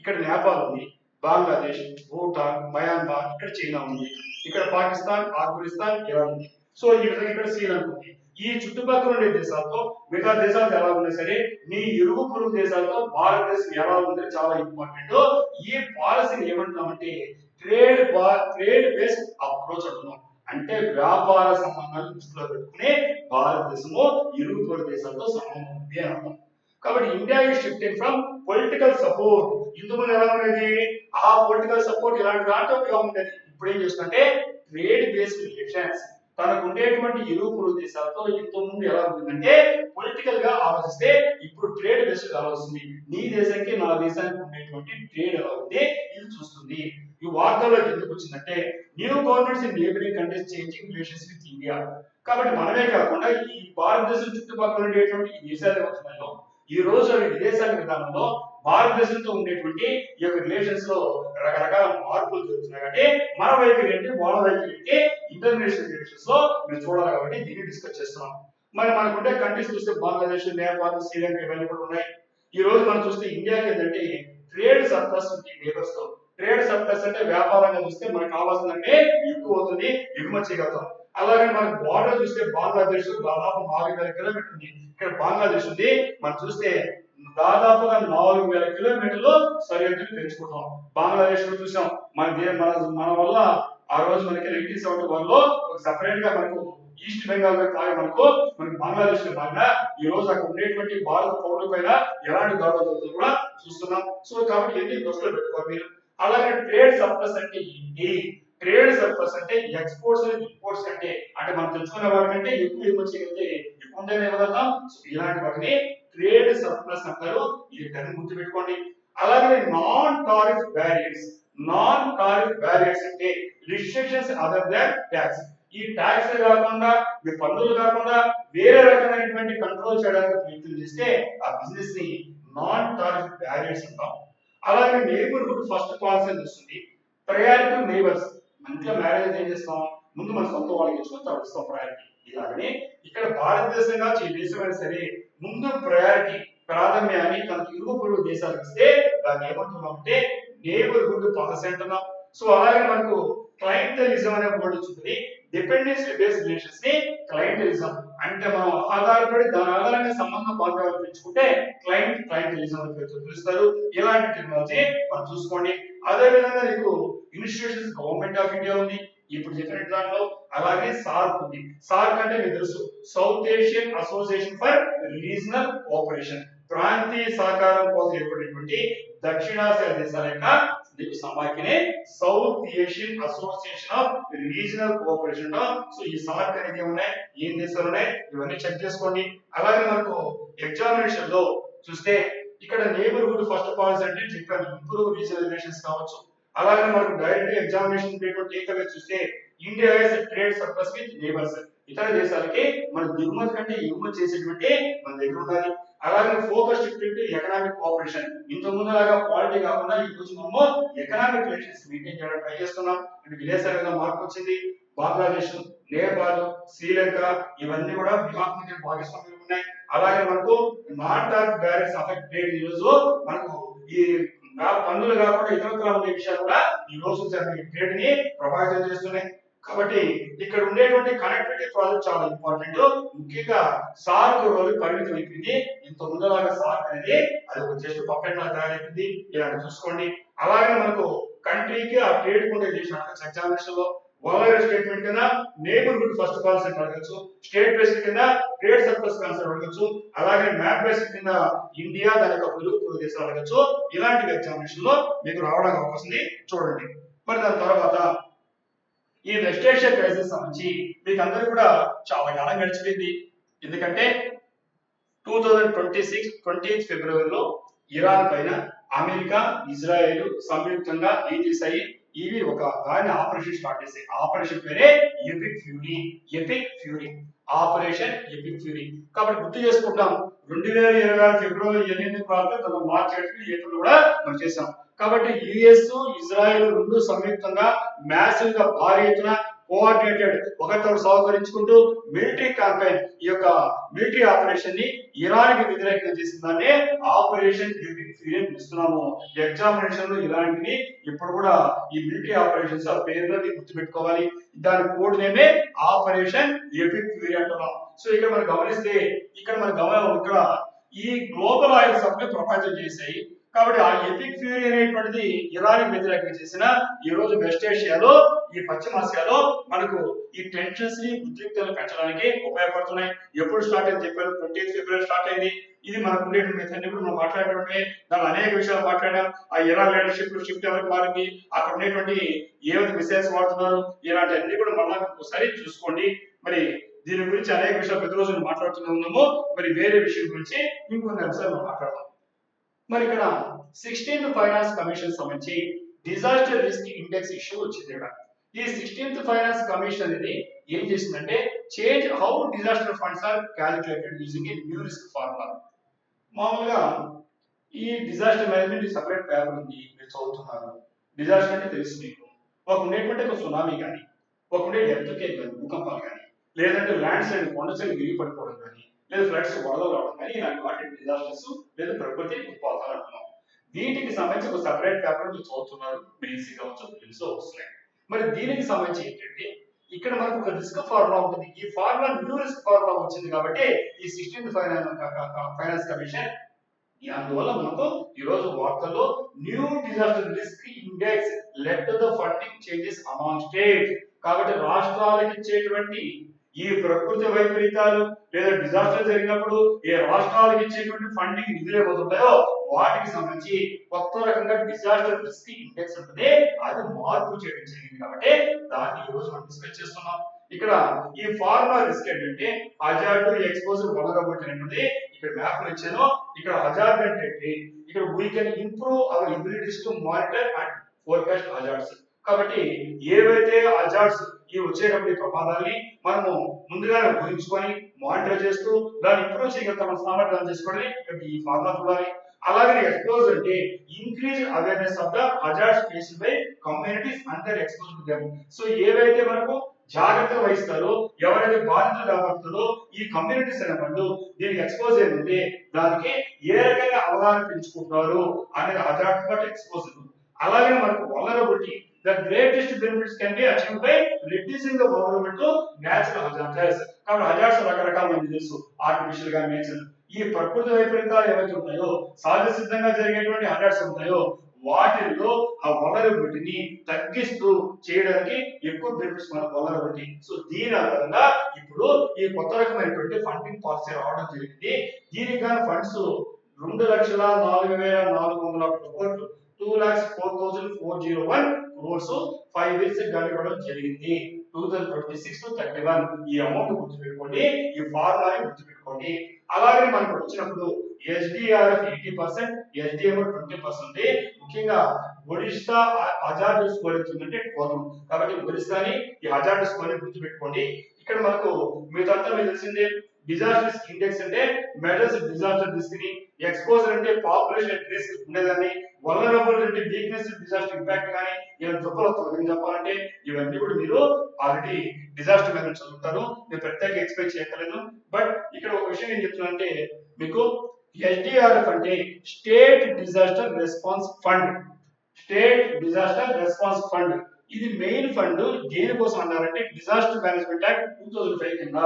ఇక్కడ నేపాల్ ఉంది, బంగ్లాదేశ్, భూటాన్, మయన్మార్, ఇక్కడ చైనా ఉంది, ఇక్కడ పాకిస్తాన్, ఆఫ్ఘనిస్తాన్, ఇరాన్ ఉంది. సో ఈ విధంగా ఇక్కడ శ్రీలంక ఉంది. ఈ చుట్టుపక్కల ఉండే దేశాలతో మిగతా దేశాలు ఎలా ఉన్నా సరే నీ ఇరుగు పొరుగు దేశాలతో భారతదేశం ఎలా ఉందని చాలా ఇంపార్టెంట్. ఈ పాలసీని ఏమంటున్నామంటే ట్రేడ్ బేస్డ్ అప్రోచ్ అంటున్నాం. అంటే వ్యాపార సంబంధాలు దృష్టిలో పెట్టుకుని భారతదేశము ఇరుగు పొరుగు దేశాలతో సంబంధం ఉంది అని అర్థం. కాబట్టి India is shifting from political support. ఇంతకుముందు ఎలా ఉండేది, ఆ పొలిటికల్ సపోర్ట్ ఇలాంటి దాంట్లో ఉండేది. ఇప్పుడు ఏం చేస్తుందంటే ట్రేడ్ బేస్డ్ రిలేషన్స్. తనకు ఉండేటువంటి ఇరుగు పొరుగు దేశాలతో ఇంతకుముందు ఎలా ఉంటుందంటే పొలిటికల్ గా ఆలోచిస్తే ఇప్పుడు ట్రేడ్ బేస్డ్ ఆలోచిస్తుంది. నీ దేశానికి నా దేశానికి ఉండేటువంటి ట్రేడ్ ఎలా ఉంది ఇది చూస్తుంది. ఈ వార్తల్లోకి ఎందుకు వచ్చిందంటే new governments in neighbouring countries changing relations with India. కాబట్టి మనమే కాకుండా ఈ భారతదేశం చుట్టుపక్కల ఉండేటువంటి ఈ దేశాలు ఏమవుతున్నాయో ఈ రోజు విదేశాల విధానంలో భారతదేశంతో ఉండేటువంటి ఈ యొక్క రిలేషన్స్ లో రకరకాల మార్పులు జరుగుతున్నాయి. కాబట్టి మన వైఖరి ఏంటి, వాళ్ళ వైఖరి ఏంటి, ఇంటర్నేషనల్ రిలేషన్స్ లో మీరు చూడాలి. కాబట్టి దీన్ని డిస్కస్ చేస్తున్నాం. మరి మనకుంటే కంట్రీస్ చూస్తే బంగ్లాదేశ్, నేపాల్, శ్రీలంక ఇవన్నీ కూడా ఉన్నాయి. ఈ రోజు మనం చూస్తే ఇండియాకి ఏంటంటే ట్రేడ్ సర్ప్లస్ ఉంది నేబర్స్ తో. ట్రేడ్ సర్ప్లస్ అంటే వ్యాపారంగా చూస్తే మనకు కావాల్సిందంటే ఎక్కువ అవుతుంది, ఎగుమతి చేయగలుగుతాం. అలాగే మనకు బార్డర్ చూస్తే బంగ్లాదేశ్ దాదాపు 4000 కిలోమీటర్లు ఉంది. ఇక్కడ బంగ్లాదేశ్ ఉంది. మనం చూస్తే దాదాపుగా 4000 కిలోమీటర్లు సరిహద్దులు పెంచుకుంటాం. బంగ్లాదేశ్ లో చూసాం మన వల్ల ఆ రోజు మనకి 1971 లో సపరేట్ గా మనకు ఈస్ట్ బెంగాల్ మనకు బంగ్లాదేశ్ మారినా ఈ రోజు అక్కడ ఉండేటువంటి భారత పౌరుల పైన ఎలాంటి దాడులు జరుగుతుందో కూడా చూస్తున్నాం. సో కాబట్టి ఎన్ని దృష్టిలో పెట్టుకోవాలి మీరు. అలాగే ట్రేడ్ సర్ప్లస్ అంటే ఏంటి? ట్రేడ్ సర్ప్లస్ అంటే ఎక్స్పోర్ట్స్ అండ్ ఇంపోర్ట్స్ అంటే మనం తెచ్చుకునే వాటికంటే ఎక్కువ ఎగుమతి చేయగలిగితే ఎక్కువ ఉంటేనే ఇవ్వగలుగుతాం. సో ఇలాంటి వాటిని ట్రేడ్ సర్ప్లస్ అంటారు. ఇది దాన్ని గుర్తుపెట్టుకోండి. అలాగే non tariff barriers. Non tariff barriers అంటే రిస్ట్రిక్షన్స్ అదర్ దాన్ ట్యాక్స్. ఈ ట్యాక్స్ కాకుండా మీ పన్నులు కాకుండా వేరే రకమైనటువంటి కంట్రోల్ చేయడానికి ప్రయత్నం చేస్తే ఆ బిజినెస్ ని నాన్ టారిఫ్ బ్యారియర్స్ అంటాం. అలాగే నైబర్హుడ్ ఫస్ట్ పాలసీ వస్తుంది. Priority neighbours. మంచిగా మ్యారేజ్ ఏం చేస్తాం, ముందు మన సొంత వాళ్ళకి ఇచ్చుకొని తర్వాత ఇస్తాం ప్రయారిటీ. ఇలాగనే ఇక్కడ భారతదేశంగా దేశమైనా సరే ముందు ప్రయారిటీ ప్రాధాన్యాన్ని తనకు ఇరుగు పొరుగు దేశాలకు ఇస్తే దాన్ని ఏమంటున్నాం అంటే నేబర్హుడ్ పాలసీ అంటున్నాం. సో అలాగే మనకు క్లయింటలిజం అనే వర్డ్ ఉంటుంది. డిపెండెన్సీ బేస్డ్ రిలేషన్స్ ని క్లయింటలిజం అంటే మనం ఆధారపడి దాని ఆధారంగా సంబంధం బాగా పెంచుకుంటే క్లయింటలిజం అని పిలుస్తారు. ఇలాంటి టెక్నాలజీ మనం చూసుకోండి. అదే విధంగా నీకు ఇన్స్టిట్యూషన్స్ గవర్నమెంట్ ఆఫ్ ఇండియా ఉంది ఇప్పుడు చెప్పిన దాంట్లో. అలాగే సార్క్ ఉంది. సార్క్ అంటే మీకు తెలుసు, south Asian association for regional cooperation. ప్రాంతీయ సహకారం కోసం ఏర్పడినటువంటి దక్షిణాసియా దేశాల యొక్క సమాఖ్యనే south Asian association of regional cooperation. So ఈ సార్క్ అనేది ఏమున్నాయి, ఏం దేశాలు ఉన్నాయి ఇవన్నీ చెక్ చేసుకోండి. అలాగే మనకు ఎగ్జామినేషన్ లో చూస్తే ఇక్కడ నేబర్హుడ్ ఫస్ట్ పాలసీ అంటే చెప్పాను, ఇంప్రూవ్ రీజనల్ రిలేషన్స్ కావచ్చు. అలాగే మనకు డైరెక్ట్ ఎగ్జామినేషన్ పేపర్ చూస్తే India has trade surplus with neighbours. ఇతర దేశాలకి మన దిగుమతి కంటే ఎగుమతి చేసేటువంటి మన దగ్గర ఉండాలి. అలాగే ఫోకస్ ఎకనామిక్ కోఆపరేషన్. ఇంత ముందులాగా పాలిటీ కాకుండా ఈ రోజు మనము ఎకనామిక్ రిలేషన్స్ మెయింటైన్ చేయడం ట్రై చేస్తున్నాం. అంటే విదేశాల మీద మార్పు వచ్చింది. బంగ్లాదేశ్, నేపాల్, శ్రీలంక ఇవన్నీ కూడా వ్యూహాత్మక భాగస్వామ్యం ఉన్నాయి. అలాగే మనకు non tariff barriers affect trade. ఈ రోజు మనకు ఈ పన్నులు కాకుండా ఇతరత్ర ఉండే విషయాలు కూడా ఈ రోజు ట్రేడ్ ని ప్రభావితం చేస్తున్నాయి. కాబట్టి ఇక్కడ ఉండేటువంటి కనెక్టివిటీ ప్రాజెక్ట్ చాలా ఇంపార్టెంట్. ముఖ్యంగా సార్క్ రోల్ పరిమితం అయిపోయింది. ఇంత ముందులాగా సార్క్ అనేది అది ఒక జస్ట్ పప్పెట్ లా తయారైపోయింది. ఇలా చూసుకోండి. అలాగే మనకు కంట్రీకి ఆ ట్రేడ్ ఉండే దేశం ఎగ్జామినేషన్ లో ఓవరాల్ స్టేట్మెంట్ కింద నేబర్హుడ్ ఫస్ట్ పాలసీ అడగచ్చు, స్టేట్ బేస్డ్ కింద ట్రేడ్ సర్ప్లస్ కాన్సెప్ట్ అడగచ్చు, అలాగే మ్యాప్ బేస్డ్ కింద ఇండియా దాని యొక్క పొరుగు దేశాలు అడగచ్చు. ఇలాంటి ఎగ్జామినేషన్ లో మీకు రావడానికి అవకాశం ఉంది, చూడండి. మరి దాని తర్వాత ఈ వెస్ట్ ఏషియా క్రైసిస్ సంబంధించి మీకు అందరూ కూడా చాలా కాలం గడిచిపోయింది. ఎందుకంటే 2026 20 ఫిబ్రవరిలో ఇరాన్ పైన అమెరికా, ఇజ్రాయెల్ సంయుక్తంగా ఏం చేశాయి, ఇవి ఒక దాని ఆపరేషన్ స్టార్ట్ చేశాయి. ఆపరేషన్ పేరే epic fury. Epic fury operation epic fury. కాబట్టి గుర్తు చేసుకుంటాం 2026 ఫిబ్రవరి 8 ప్రాంతం మార్చి 7 ఏప్రిల్ కూడా మనం చేసాం. కాబట్టి యుఎస్, ఇజ్రాయెల్ రెండు సంయుక్తంగా మ్యాసివ్ గా భారీ ఎత్తున కోఆర్డినేటెడ్ ఒకరితో సహకరించుకుంటూ మిలిటరీ క్యాంపెయిన్ ఈ యొక్క మిలిటరీ ఆపరేషన్ ని ఇరాన్కి వ్యతిరేకంగా చేసిన దాన్ని ఆపరేషన్ ఎపిక్ ఫ్యూరీ అని పిలుస్తున్నాము. ఎగ్జామినేషన్ లో ఇలాంటివి ఇప్పుడు కూడా ఈ మిలిటరీ ఆపరేషన్స్ ఆ పేర్లని గుర్తుపెట్టుకోవాలి. దాని కోడ్ నేమే ఆపరేషన్ ఎపిక్ ఫ్యూరీ అంటున్నాం. సో ఇక్కడ మనం గమనిస్తే ఇక్కడ ఈ గ్లోబల్ ఆయిల్ సప్లై ప్రపంచం చేశాయి కాబట్టి ఆ ఎపిక్ ఫ్యూరీ అనేటువంటిది ఇరాన్ వ్యతిరేకంగా చేసిన ఈ రోజు వెస్ట్ ఏషియాలో ఈ పశ్చిమాసియాలో మనకు ఈ టెన్షన్స్ ని ఉద్రిక్తలు పెంచడానికి ఉపయోగపడుతున్నాయి. ఎప్పుడు స్టార్ట్ అయింది చెప్పారు, 20th ఫిబ్రవరి స్టార్ట్ అయింది. ఇది మనకు ఉండేటువంటి మెథడ్ కూడా మనం మాట్లాడేటువంటి దాని అనేక విషయాలు మాట్లాడాం. ఆ ఇరాన్ లీడర్షిప్ షిఫ్ట్ ఎవరికి మారింది, అక్కడ ఉండేటువంటి ఏవైతే మిసైల్స్ వాడుతున్నారు, ఇలాంటి అన్ని కూడా మళ్ళీ ఒకసారి చూసుకోండి. మరి దీని గురించి అనేక విషయాలు ప్రతిరోజు మాట్లాడుతూనే ఉన్నాము. మరి వేరే విషయం గురించి ఇంకొన్ని అంశాలు మాట్లాడదాం. మరి ఇక్కడ 16th ఫైనాన్స్ కమిషన్ సంబంధించి డిజాస్టర్ రిస్క్ ఇండెక్స్ ఇష్యూ వచ్చింది. ఇక్కడ ఈ 16th ఫైనాన్స్ కమిషన్ అనేది ఏం చేసిందంటే change how disaster funds are calculated using a new risk formula. మామూలుగా ఈ డిజాస్టర్ మేనేజ్మెంట్ సెపరేట్ పేపర్ ఉంది, మీరు చదువుతున్నారు. డిజాస్టర్ అంటే తెలుసు మీకు, ఒక ఉండేటువంటి ఒక సునామీ కానీ, ఒక ఉండే ఎర్త్క్వేక్ కానీ, భూకంపాలు కానీ, లేదంటే ల్యాండ్ స్లైడ్ కొండ సైడ్ విరిగి పడిపోవడం కానీ, లేదా ఫ్లడ్స్ వరదలు రావడం కానీ, ఇలాంటి వాటి డిజాస్టర్స్ లేదా ప్రకృతి ఉత్పాదాలు అంటున్నాం. వీటికి సంబంధించి ఒక సెపరేట్ పేపర్ మీరు చదువుతున్నారు, మీరు ఈజీగా తెలుసు వస్తున్నాయి. మరి దీనికి సంబంధించి ఏంటంటే ఇక్కడ మనకు ఒక రిస్క్ ఫార్ములా ఉంటుంది. ఈ ఫార్ములా న్యూ రిస్క్ ఫార్ములా వచ్చింది కాబట్టి ఈ 16th ఫైనాన్స్ కమిషన్ అందువల్ల మనకు ఈ రోజు వార్తల్లో new disaster risk index led to the funding changes among states. కాబట్టి రాష్ట్రాలకు ఇచ్చేటువంటి ఈ ప్రకృతి వైపరీతాలు లేదా డిజాస్టర్ జరిగినప్పుడు ఏ రాష్ట్రాలకు ఇచ్చేటువంటి ఫండింగ్ నిధులు ఏమవుతుంటాయో వాటికి సంబంధించి కొత్త రకంగా డిజాస్టర్ రిస్క్ ఇండెక్స్ ఉంటుంది, అది మార్పు చేయడం జరిగింది. కాబట్టి దాన్ని ఈ రోజు మనం డిస్కస్ చేస్తున్నాం. ఇక్కడ ఈ ఫార్ములా రిస్క్ ఏంటంటే హజార్డ్ ఎక్స్పోజర్ వలనరబిలిటీ అనేది ఇక్కడ మ్యాప్ ఇచ్చాను. ఇక్కడ హజార్డ్ అంటే ఇక్కడ we can improve our abilities to monitor and forecast hazards. కాబట్టి ఏవైతే హజార్డ్స్ ఈ వచ్చేటప్పుడు ప్రమాదాన్ని మనము ముందుగానే ఊహించుకొని మానిటర్ చేస్తూ దాన్ని ఇంప్రూవ్ చేయగలుగుతాం, మన సామర్థ్యాన్ని చేసుకోవడం ఇక్కడ ఈ ఫార్ములా చూడాలి. అలాగే ఎక్స్పోజ్ అంటే increase awareness of the hazards faced by communities and their expose to them. So ఏవైతే మనకు జాగ్రత్తలు వహిస్తారో, ఎవరైతే బాధితులు కాబడుతుందో ఈ కమ్యూనిటీస్ అనే వాళ్ళు దీనికి ఎక్స్పోజ్ అయిందంటే దానికి ఏ రకంగా అవగాహన పెంచుకుంటున్నారు అనేది హజార్డ్ బట్ ఎక్స్పోజ్. అలాగే మనకు vulnerability, the greatest benefits can be achieved by reducing the vulnerability to natural hazards. కాబట్టి హజార్డ్స్ రకరకాల తెలుసు, ఆర్టిఫిషియల్ గా నేచర్. ఈ ప్రకృతి వైపరీతాలు ఏవైతే ఉంటాయో, సహజ సిద్ధంగా జరిగేటువంటి హజార్డ్స్ ఉంటాయో వాటిల్లో ఆ వలనరబిలిటీని తగ్గిస్తూ చేయడానికి ఎక్కువ బెనిఫిట్స్ మన వలనరబిలిటీ. సో దీని ఆధారంగా ఇప్పుడు ఈ కొత్త రకమైనటువంటి ఫండింగ్ పాలసీ రావడం జరిగింది. దీనికి గాను ఫండ్స్ 2,04,400 కోట్లు 2,04,401 crores 5 years ఇవ్వడం జరిగింది. 2026 to 31 ఈ అమౌంట్ గుర్తుపెట్టుకోండి, ఈ ఫార్ములాని గుర్తుపెట్టుకోండి. అలాగే మనకు వచ్చినప్పుడు ఎస్డిఆర్ఎఫ్ 80%, ఎస్డిఎం 20%. ముఖ్యంగా ఒడిశా హజార్డ్ స్కోర్ వచ్చిందంటే 12. కాబట్టి ఒడిశాని ఈ హజార్డ్ స్కోర్ గుర్తుపెట్టుకోండి. ఇక్కడ మనకు మీదంతా మీకు తెలిసిందే డిజాస్టర్ ఇండెక్స్ అంటే మెజర్స్ డిజాస్టర్ రిస్క్ ని, ఎక్స్పోజర్ అంటే పాపులేషన్ రిస్క్ ఉండేదాన్ని, వలనరబుల్ అంటే వీక్నెస్ డిజాస్టర్ ఇంపాక్ట్ కానీ ఇలా చెప్పాలి చెప్పాలంటే ఇవన్నీ కూడా మీరు ఆల్రెడీ డిజాస్టర్ మేనేజ్మెంట్ చదువుతారు, నేను ప్రత్యేక ఎక్స్పెక్ట్ చేయగలను. బట్ ఇక్కడ ఒక విషయం ఏం చెప్తున్నా మీకు ఎస్డిఆర్ఎఫ్ అంటే state disaster response fund. State disaster response fund ఇది మెయిన్ ఫండ్. దేనికోసం అన్నారంటే డిజాస్టర్ మేనేజ్మెంట్ యాక్ట్ 2005 కింద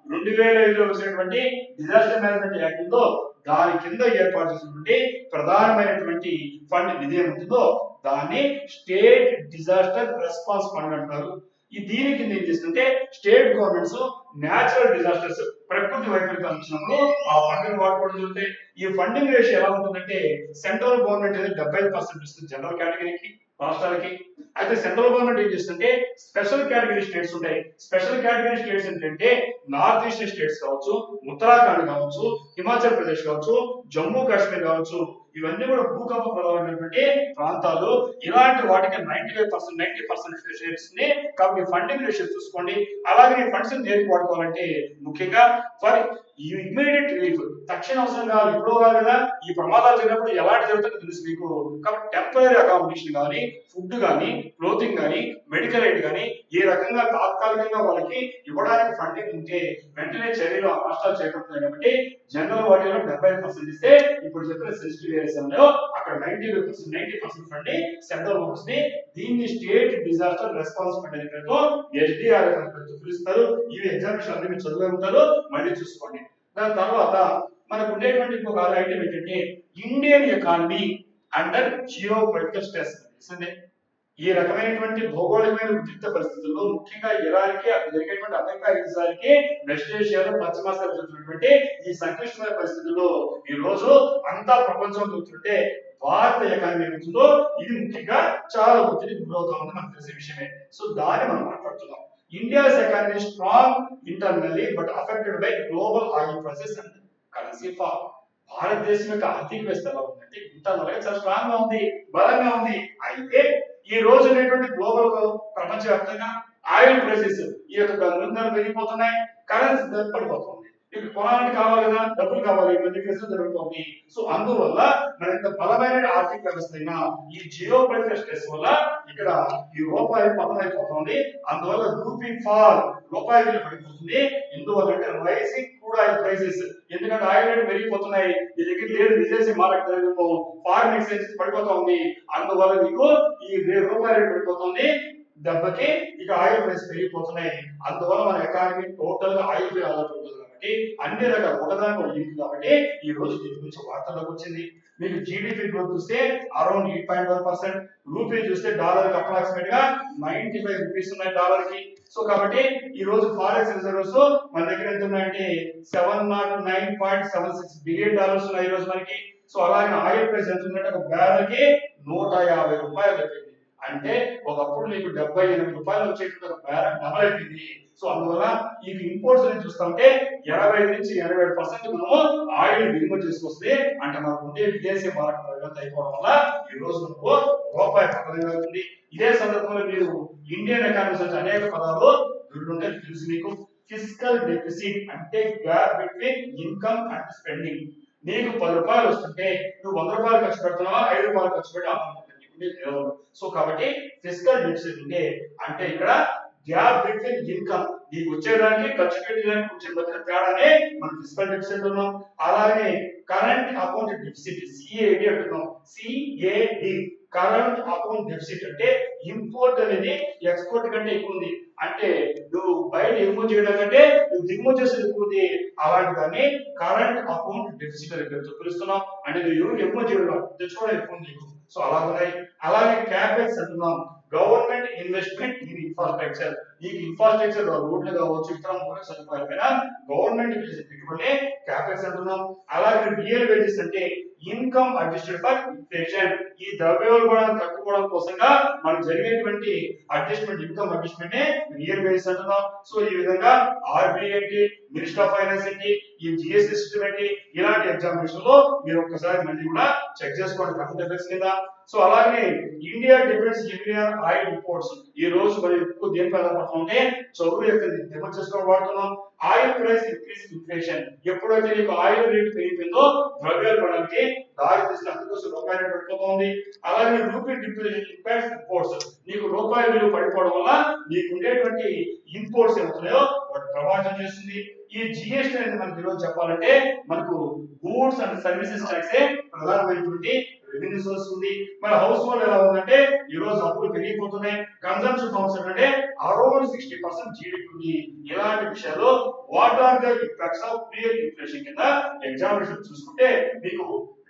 2005లో వచ్చినటువంటి డిజాస్టర్ మేనేజ్మెంట్ యాక్ట్ ఉందో దాని కింద ఏర్పాటు చేసినటువంటి ప్రధానమైనటువంటి ఫండ్ నిధి ఏముంటుందో దాన్ని స్టేట్ డిజాస్టర్ రెస్పాన్స్ ఫండ్ అంటారు. ఈ దీని కింద ఏం చేస్తుంటే స్టేట్ గవర్నమెంట్స్ న్యాచురల్ డిజాస్టర్స్ ప్రకృతి వైపరీత్యాలు వచ్చినప్పుడు ఆ ఫండ్ వాడుకోవడం జరుగుతాయి. ఈ ఫండింగ్ రేషియో ఎలా ఉంటుందంటే సెంట్రల్ గవర్నమెంట్ అనేది 75% ఇస్తుంది జనరల్ కేటగిరీకి, రాష్ట్రాలకి. అయితే సెంట్రల్ గవర్నమెంట్ ఏం చేస్తుంటే స్పెషల్ కేటగిరీ స్టేట్స్ ఉంటాయి. స్పెషల్ కేటగిరీ స్టేట్స్ ఏంటంటే నార్త్ ఈస్టర్న్ స్టేట్స్ కావచ్చు, ఉత్తరాఖండ్ కావచ్చు, హిమాచల్ ప్రదేశ్ కావచ్చు, జమ్మూ కాశ్మీర్ కావచ్చు, ఇవన్నీ కూడా భూకంప ప్రధానమైనటువంటి ప్రాంతాలు. ఇలాంటి వాటికి 90% షేర్స్ ని కాబట్టి ఫండింగ్ రేషియో చూసుకోండి. అలాగే ఈ ఫండ్స్ దేనికి వాడుకోవాలంటే ముఖ్యంగా ఫర్ ఇమ్మీడియట్ రిలీఫ్, తక్షణ అవసరం కాదు, ఇప్పుడు కాదు కదా, ఈ ప్రమాదాలు జరిగినప్పుడు ఎలాంటి జరుగుతుందో తెలుసు మీకు. కాబట్టి టెంపరీ అకామిడేషన్ కానీ, ఫుడ్ కానీ, క్లోతింగ్ కానీ, మెడికల్ ఎయిడ్ కానీ ఏ రకంగా తాత్కాలికంగా వాళ్ళకి ఇవ్వడానికి ఫండింగ్ ఉంటే వెంటనే చర్యలు నష్టాలు చేపడుతున్నాయి. కాబట్టి జనరల్ వాటిలో 75% ఇస్తే ఇప్పుడు చెప్పిన సెన్సిటివ్ ఏరియాస్ ఉన్నాయో అక్కడ 90% ఫండింగ్ సెంట్రల్ గవర్నమెంట్స్ ని, దీన్ని స్టేట్ డిజాస్టర్ రెస్పాన్స్ ఫండ్ అనే పేరుతో SDRF అని పేరుతో పిలుస్తారు. ఇవి ఎగ్జామినేషన్ అన్ని మీరు చదివే ఉంటారు, మళ్ళీ చూసుకోండి. దాని తర్వాత మనకు ఉండేటువంటి ఇంకొక ఐటమ్ ఏంటంటే Indian economy under geo political stress. ఈ రకమైనటువంటి భౌగోళికమైన ఉద్రిక్త పరిస్థితుల్లో ముఖ్యంగా ఇరాన్కి అక్కడ జరిగేటువంటి అమెరికా యుద్ధానికి వెస్ట్ ఏషియాలో పశ్చిమాసియాలో జరుగుతున్నటువంటి ఈ సంక్లిష్టమైన పరిస్థితుల్లో ఈ రోజు అంతా ప్రపంచం చూస్తుంటే భారత ఎకానమీ ఉంటుందో ఇది ముఖ్యంగా చాలా ఒత్తిడి గురవుతా ఉంది, మనకు తెలిసే విషయమే. సో దాన్ని మనం మాట్లాడుతున్నాం. India's economy strong internally but affected by global oil prices and currency fall. భారతదేశం యొక్క ఆర్థిక వ్యవస్థ ఎలా ఉందంటే ఇంటర్నల్ గా చాలా స్ట్రాంగ్ గా ఉంది, బలంగా ఉంది. అయితే ఈ రోజు అనేటువంటి గ్లోబల్ ప్రపంచవ్యాప్తంగా ఆయిల్ ప్రైసెస్ ఈ యొక్క నిరంతరం పెరిగిపోతున్నాయి, కరెన్సీ పడిపోతుంది. ఇప్పుడు కొనాలని కావాలి కదా, డబ్బులు కావాలి, ఇవన్నీ కేసులు జరుగుతుంది. సో అందువల్ల మన యొక్క బలమైన ఆర్థిక వ్యవస్థ అయినా ఈ జియో పొలిటికల్ స్ట్రెస్ వల్ల ఇక్కడ ఈ రూపాయి పతనం అయిపోతుంది. అందువల్ల రూపీ ఫాల్, రూపాయి విలువ పడిపోతుంది. ఎందువల్ల అంటే రైసింగ్ క్రూడ్ ఆయిల్ ప్రైసెస్, ఎందుకంటే ఆయిల్ రేట్ పెరిగిపోతున్నాయి, ఈ దగ్గర లేదు విదేశీ మార్కెట్ ధరలో ఫారిన్ ఎక్స్చేంజ్ పడిపోతా ఉంది. అందువల్ల మీకు ఈ రూపాయి రేట్ పడిపోతుంది, దెబ్బకి ఇక ఆయిల్ ప్రైస్ పెరిగిపోతున్నాయి. అందువల్ల మన ఎకానమీ టోటల్ గా ఆయిల్ పై ఆధారపడుతుంది. కాబట్టి అన్ని రకాల ఒకదాని లింక్ కాబట్టి ఈ రోజు దీని గురించి వార్తల్లోకి వచ్చింది. మీకు జీడిపి గ్రోత్ చూస్తే అరౌండ్ 8.1%, రూపీ చూస్తే డాలర్ కి అప్రాక్సిమేట్ గా 95 రూపీస్ ఉన్నాయి డాలర్ కి. సో కాబట్టి ఈ రోజు ఫారెక్స్ రిజర్వ్స్ మన దగ్గర ఎంత ఉన్నాయంటే $709.76 బిలియన్ ఉన్నాయి ఈ రోజు మనకి. సో అలాగే ఆయిల్ ప్రైస్ ఎంత ఉందంటే ఒక బ్యారెల్ కి 150 రూపాయలు అయిపోయింది. అంటే ఒకప్పుడు మీకు 78 రూపాయలు వచ్చేటువంటి ఒక బ్యారెల్ డబల్ అయిపోయింది. సో అందువల్ల ఈ ఇంపోర్ట్స్ అని చూస్తుంటే 85 నుంచి 87% మనము ఆయిల్ దిగుమతి చేసుకొస్తే, అంటే మనకు ఉండే విదేశీ మార్కెట్ అయిపోవడం వల్ల ఈ రోజు మనకు రూపాయి పతనం అవుతుంది. ఇదే సందర్భంలో మీరు ఇండియన్ ఎకానమీ నుంచి అనేక పదాలు దొరుకుతుంటే తెలుసు మీకు. ఫిస్కల్ డెఫిసిట్ అంటే gap between income and spending. నీకు 10 రూపాయలు వస్తుంటే నువ్వు 100 రూపాయలు ఖర్చు పెడుతున్నావా, 5 రూపాయలు ఖర్చు పెట్టి ఆపండి. సో కాబట్టి ఫిస్కల్ డెఫిసిట్ అంటే ఇక్కడ గ్యాప్ బిట్వీన్ ఇన్కమ్, నీకు వచ్చేదానికి ఖర్చు పెట్టేదానికి వచ్చే మధ్య తేడానే మనం ఫిస్కల్ డెఫిసిట్ ఉన్నాం. అలాగే కరెంట్ అకౌంట్ డెఫిసిట్ సిఏడి అంటున్నాం. సిఏడి కరెంట్ అకౌంట్ డెఫిసిట్ అంటే ఇంపోర్ట్ అనేది ఎక్స్పోర్ట్ కంటే ఎక్కువ ఉంది. అంటే నువ్వు బయట ఎగుమతి చేయడం కంటే నువ్వు దిగుమతి చేసేది ఎక్కువ ఉంది. అలాంటి దాన్ని కరెంట్ అకౌంట్ డెఫిసిట్ అని పిలుస్తున్నాం. అంటే నువ్వు ఎవరు ఎగుమతి చేయడం తెచ్చుకోవడం ఎక్కువ ఉంది. సో అలా ఉన్నాయి. అలాగే క్యాపెక్స్ అంటున్నాం, గవర్నమెంట్ ఇన్వెస్ట్మెంట్ ఇన్ ఇన్ఫ్రాస్ట్రక్చర్. నీకు ఇన్ఫ్రాస్ట్రక్చర్ రోడ్లు కావచ్చు, ఇతర మౌలిక సదుపాయాల పైన గవర్నమెంట్ పెట్టుబడి క్యాపెక్స్ అంటున్నాం. అలాగే రియల్ వేజెస్ అంటే ఇన్కమ్ అడ్జస్టెడ్ ఫర్ ఇన్ఫ్లేషన్. ఈ ద్రవ్యోల్బణం తట్టుకోవడం కోసంగా మనకు జరిగేటువంటి adjustment, income adjustment real wages అంటున్నాం. సో ఈ విధంగా ఆర్బీఐ ఏంటి, మినిస్టర్ ఆఫ్ ఫైనాన్స్ ఏంటి, ఈ జిఎస్టీ సిస్టమ్ ఏంటి, ఇలాంటి ఎగ్జామినేషన్ లో మీరు ఒక్కసారి మళ్ళీ కూడా చెక్ చేసుకోండి కరెంట్ అఫైర్స్ కింద. సో అలాగే India depends heavily on oil imports. ఈ రోజు మనం ఎక్కువ దేనిపై ఆధారపడుతుంటే చదువు యొక్క దిగుమతి చేసుకోవడం వాడుతున్నాం. Oil price increase inflation. ఎప్పుడైతే నీకు ఆయిల్ రేట్ పెరిగిపోయిందో ద్రవ్యోల్బణానికి దారి తీసిన, అందుకోసం రూపాయి రేటు పడిపోతుంది. అలాగే రూపీ డిప్రిసియేషన్ ఇంపాక్ట్స్ ఇంపోర్ట్స్. నీకు రూపాయి విలువ పడిపోవడం వల్ల నీకు ఉండేటువంటి ఇంపోర్ట్స్ ఏమవుతున్నాయో వాటి ప్రభావితం చేస్తుంది. ఈ జిఎస్టీ అనేది మనకి ఈరోజు చెప్పాలంటే మనకు గూడ్స్ అండ్ సర్వీసెస్ ట్యాక్స్ ప్రధానమైనటువంటి రెవెన్యూ సోర్స్ ఉంది. మన హౌస్ హోల్డ్ ఎలా ఉందంటే ఈ రోజు అప్పులు పెరిగిపోతున్నాయి. కన్సంప్షన్ హౌస్ అంటే అరౌండ్ 60% జీడిపి ఉంది. ఇలాంటి విషయాలు what are the impacts of real inflation కింద ఎగ్జామినేషన్ చూసుకుంటే మీకు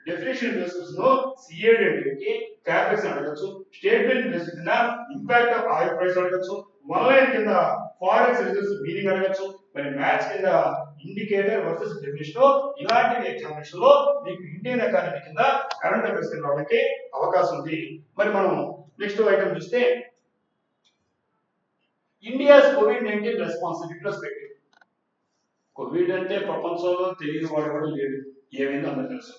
డెఫినేషన్ బేసిస్ లో సిఏడి అంటే క్యాపెక్స్ అడగచ్చు, స్టేట్మెంట్ బేసిస్ కింద ఇంపాక్ట్ ఆఫ్ ఆయిల్ ప్రైస్ అడగచ్చు, వన్ లైన్ కింద ఫారెక్స్ రిజర్వ్స్ మీనింగ్ అడగచ్చు, మరి మ్యాచ్ కింద ఇండికేటర్ వర్సెస్ డెఫినేషన్. ఇలాంటి ఎగ్జామినేషన్ లో మీకు ఇండియన్ ఎకానమీ కింద కరెంట్ అఫైర్స్ కింద రావడానికి అవకాశం ఉంది. మరి మనం నెక్స్ట్ ఐటమ్ చూస్తే India's COVID-19 response retrospective. Covid అంటే ప్రపంచంలో తెలియని వాడు కూడా లేడు, ఏమైందో అందరూ తెలుసు.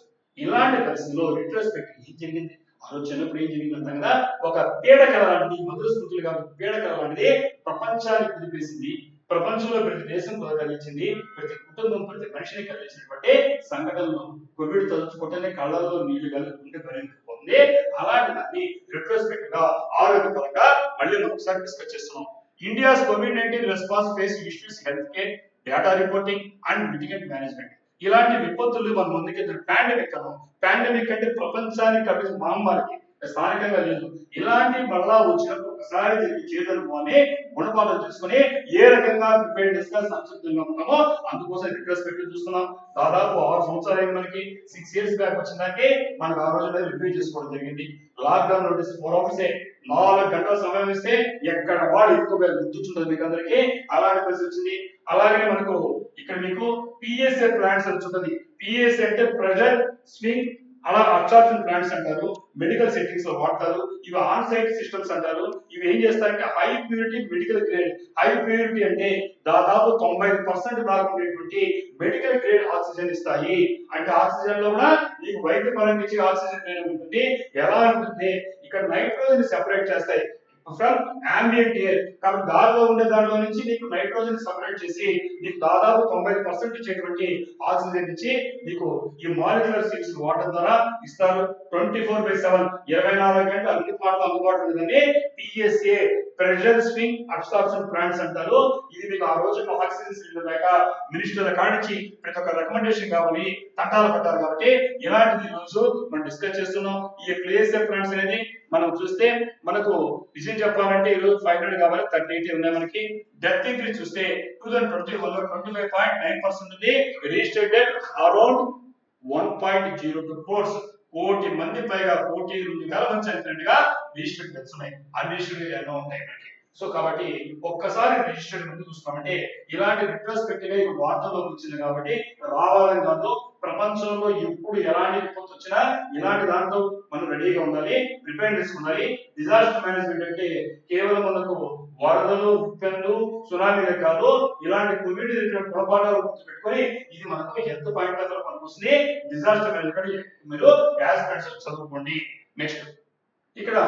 ఇలాంటి పరిస్థితుల్లో రిట్రోస్పెక్ట్ ఏం జరిగింది, ఆ రోజు చిన్నప్పుడు ఏం జరిగింది అంటాం కదా, ఒక పీడకల లాంటిది, మధుర స్మృతులుగా పీడకల లాంటిది ప్రపంచాన్ని కుదిపేసింది. ప్రపంచంలో ప్రతి దేశం కలిగించింది, ప్రతి కుటుంబం ప్రతి మనిషిని కలిగించినటువంటి సంఘటనలు. కోవిడ్ తలుచుకుంటేనే కళ్ళల్లో నీళ్లు కలుగుతుంటే భరించిపోతుంది. అలాంటి దాన్ని రిట్రోస్పెక్ట్ గా ఆరోగ్యపరంగా మళ్ళీ మనం ఒకసారి డిస్కస్ చేస్తున్నాం. India's COVID-19 response face issues health care, data reporting and mitigate management. ఇలాంటి విపత్తులు మన ముందుకి పాండమిక్ అన్నాం. పాండమిక్ అంటే ప్రపంచానికి కప్పించిన మహమ్మారికి, స్థానికంగా లేదు. ఇలాంటి మళ్ళా వచ్చినప్పుడు ఒకసారి చేదనుకోని గుణపాఠం చేసుకుని ఏ రకంగా ప్రిపేర్నెస్ గా సంసిద్ధంగా ఉన్నామో అందుకోసం రిట్రోస్పెక్టివ్ చూస్తున్నాం. దాదాపు 6 సంవత్సరాలు అయింది మనకి. 6 years బ్యాక్ వచ్చిందంటే మనకు ఆ రోజు రివ్యూ చేసుకోవడం జరిగింది. లాక్డౌన్ నోటీస్ 4 hours 4 గంటల సమయం ఇస్తే ఎక్కడ వాడు ఎక్కువ గుర్తుంటుంది మీకు అందరికీ. అలాంటి పరిస్థితి వచ్చింది. అలాగే మనకు ఇక్కడ మీకు పిఎస్ఏ ప్లాంట్స్ వచ్చుంటుంది. పిఎస్ఏ అంటే ప్రెషర్ స్వింగ్ అలా అబ్సార్ప్షన్ ప్లాంట్స్ అంటారు. మెడికల్ సెట్టింగ్స్ లో వాడతారు. ఇవి ఆన్ సైట్ సిస్టమ్స్ అంటారు. ఇవి ఏం చేస్తారంటే high purity medical grade. High purity అంటే దాదాపు 95% దాకా ఉండేటువంటి మెడికల్ గ్రేడ్ ఆక్సిజన్ ఇస్తాయి. అంటే ఆక్సిజన్ లో కూడా మీకు వైద్య పరంగా ఇచ్చే ఆక్సిజన్ ఉంటుంది. ఎలా ఉంటుంది, ఇక్కడ నైట్రోజన్ సెపరేట్ చేస్తాయి ఫ్రమ్ ambient ఎయిర్. కాబట్టి గాలిలో ఉండే దాంట్లో నుంచి నీకు నైట్రోజన్ సెపరేట్ చేసి నీకు దాదాపు 90% ఇచ్చేటువంటి ఆక్సిజన్ ఇచ్చి నీకు ఈ మాలిక్యులర్ సిక్స్ వాటర్ ద్వారా ఇస్తారు. 24/7 24 గంటలు అన్ని పాటలు అందుబాటులో ఉంటుందని PSA pressure swing absorption plants అంటారు. ఇది మీకు ఆ రోజు ఆక్సిజన్ సిలిండర్ లేక మినిస్టర్ల కానించి ప్రతి ఒక్క రికమెండేషన్ కావాలి, తట్టాలు పెట్టాలి. కాబట్టి ఇలాంటిది రోజు మనం డిస్కస్ చేస్తున్నాం. ఈ పిఎస్ఏ ప్లాంట్స్ అనేది మనం చూస్తే మనకు విజయం చెప్పాలంటే ఈ రోజు 500 కావాలి, 38 ఉన్నాయి మనకి. డెత్ ఇంక్రీజ్ చూస్తే 2021 లో 25.9% ఉంది. Registered around 1.02 crores. కోటి మంది పైగా, 1,02,000 మంది చనిపోయినట్టుగా రిజిస్టర్డ్ డెత్స్ ఉన్నాయి. అన్రిజిస్టర్డ్ ఎన్నో ఉంటాయి మనకి. సో కాబట్టి ఒక్కసారి రిజిస్టర్డ్ ముందు చూస్తామంటే ఇలాంటి రిట్రోస్పెక్టివ్ గా వార్తల్లో వచ్చింది. కాబట్టి రావాలని కాదు, ప్రపంచంలో ఎప్పుడు ఎలాంటి విపత్తు వచ్చినా ఇలాంటి దాంట్లో మనం రెడీగా ఉండాలి, ప్రిపేర్నెస్ ఉండాలి. డిజాస్టర్ మేనేజ్మెంట్ అంటే కేవలం మనకు వరదలు, ఉప్పెన్లు, సునామీలే కాదు, ఇలాంటి కోవిడ్ పొరపాటు పెట్టుకొని ఇది మనకు హెల్త్ పాయింట్ ఆఫ్ పనికొస్తుంది. డిజాస్టర్ మేనేజ్మెంట్ మీరు యాస్పిరెంట్స్ చదువుకోండి. నెక్స్ట్ ఇక్కడ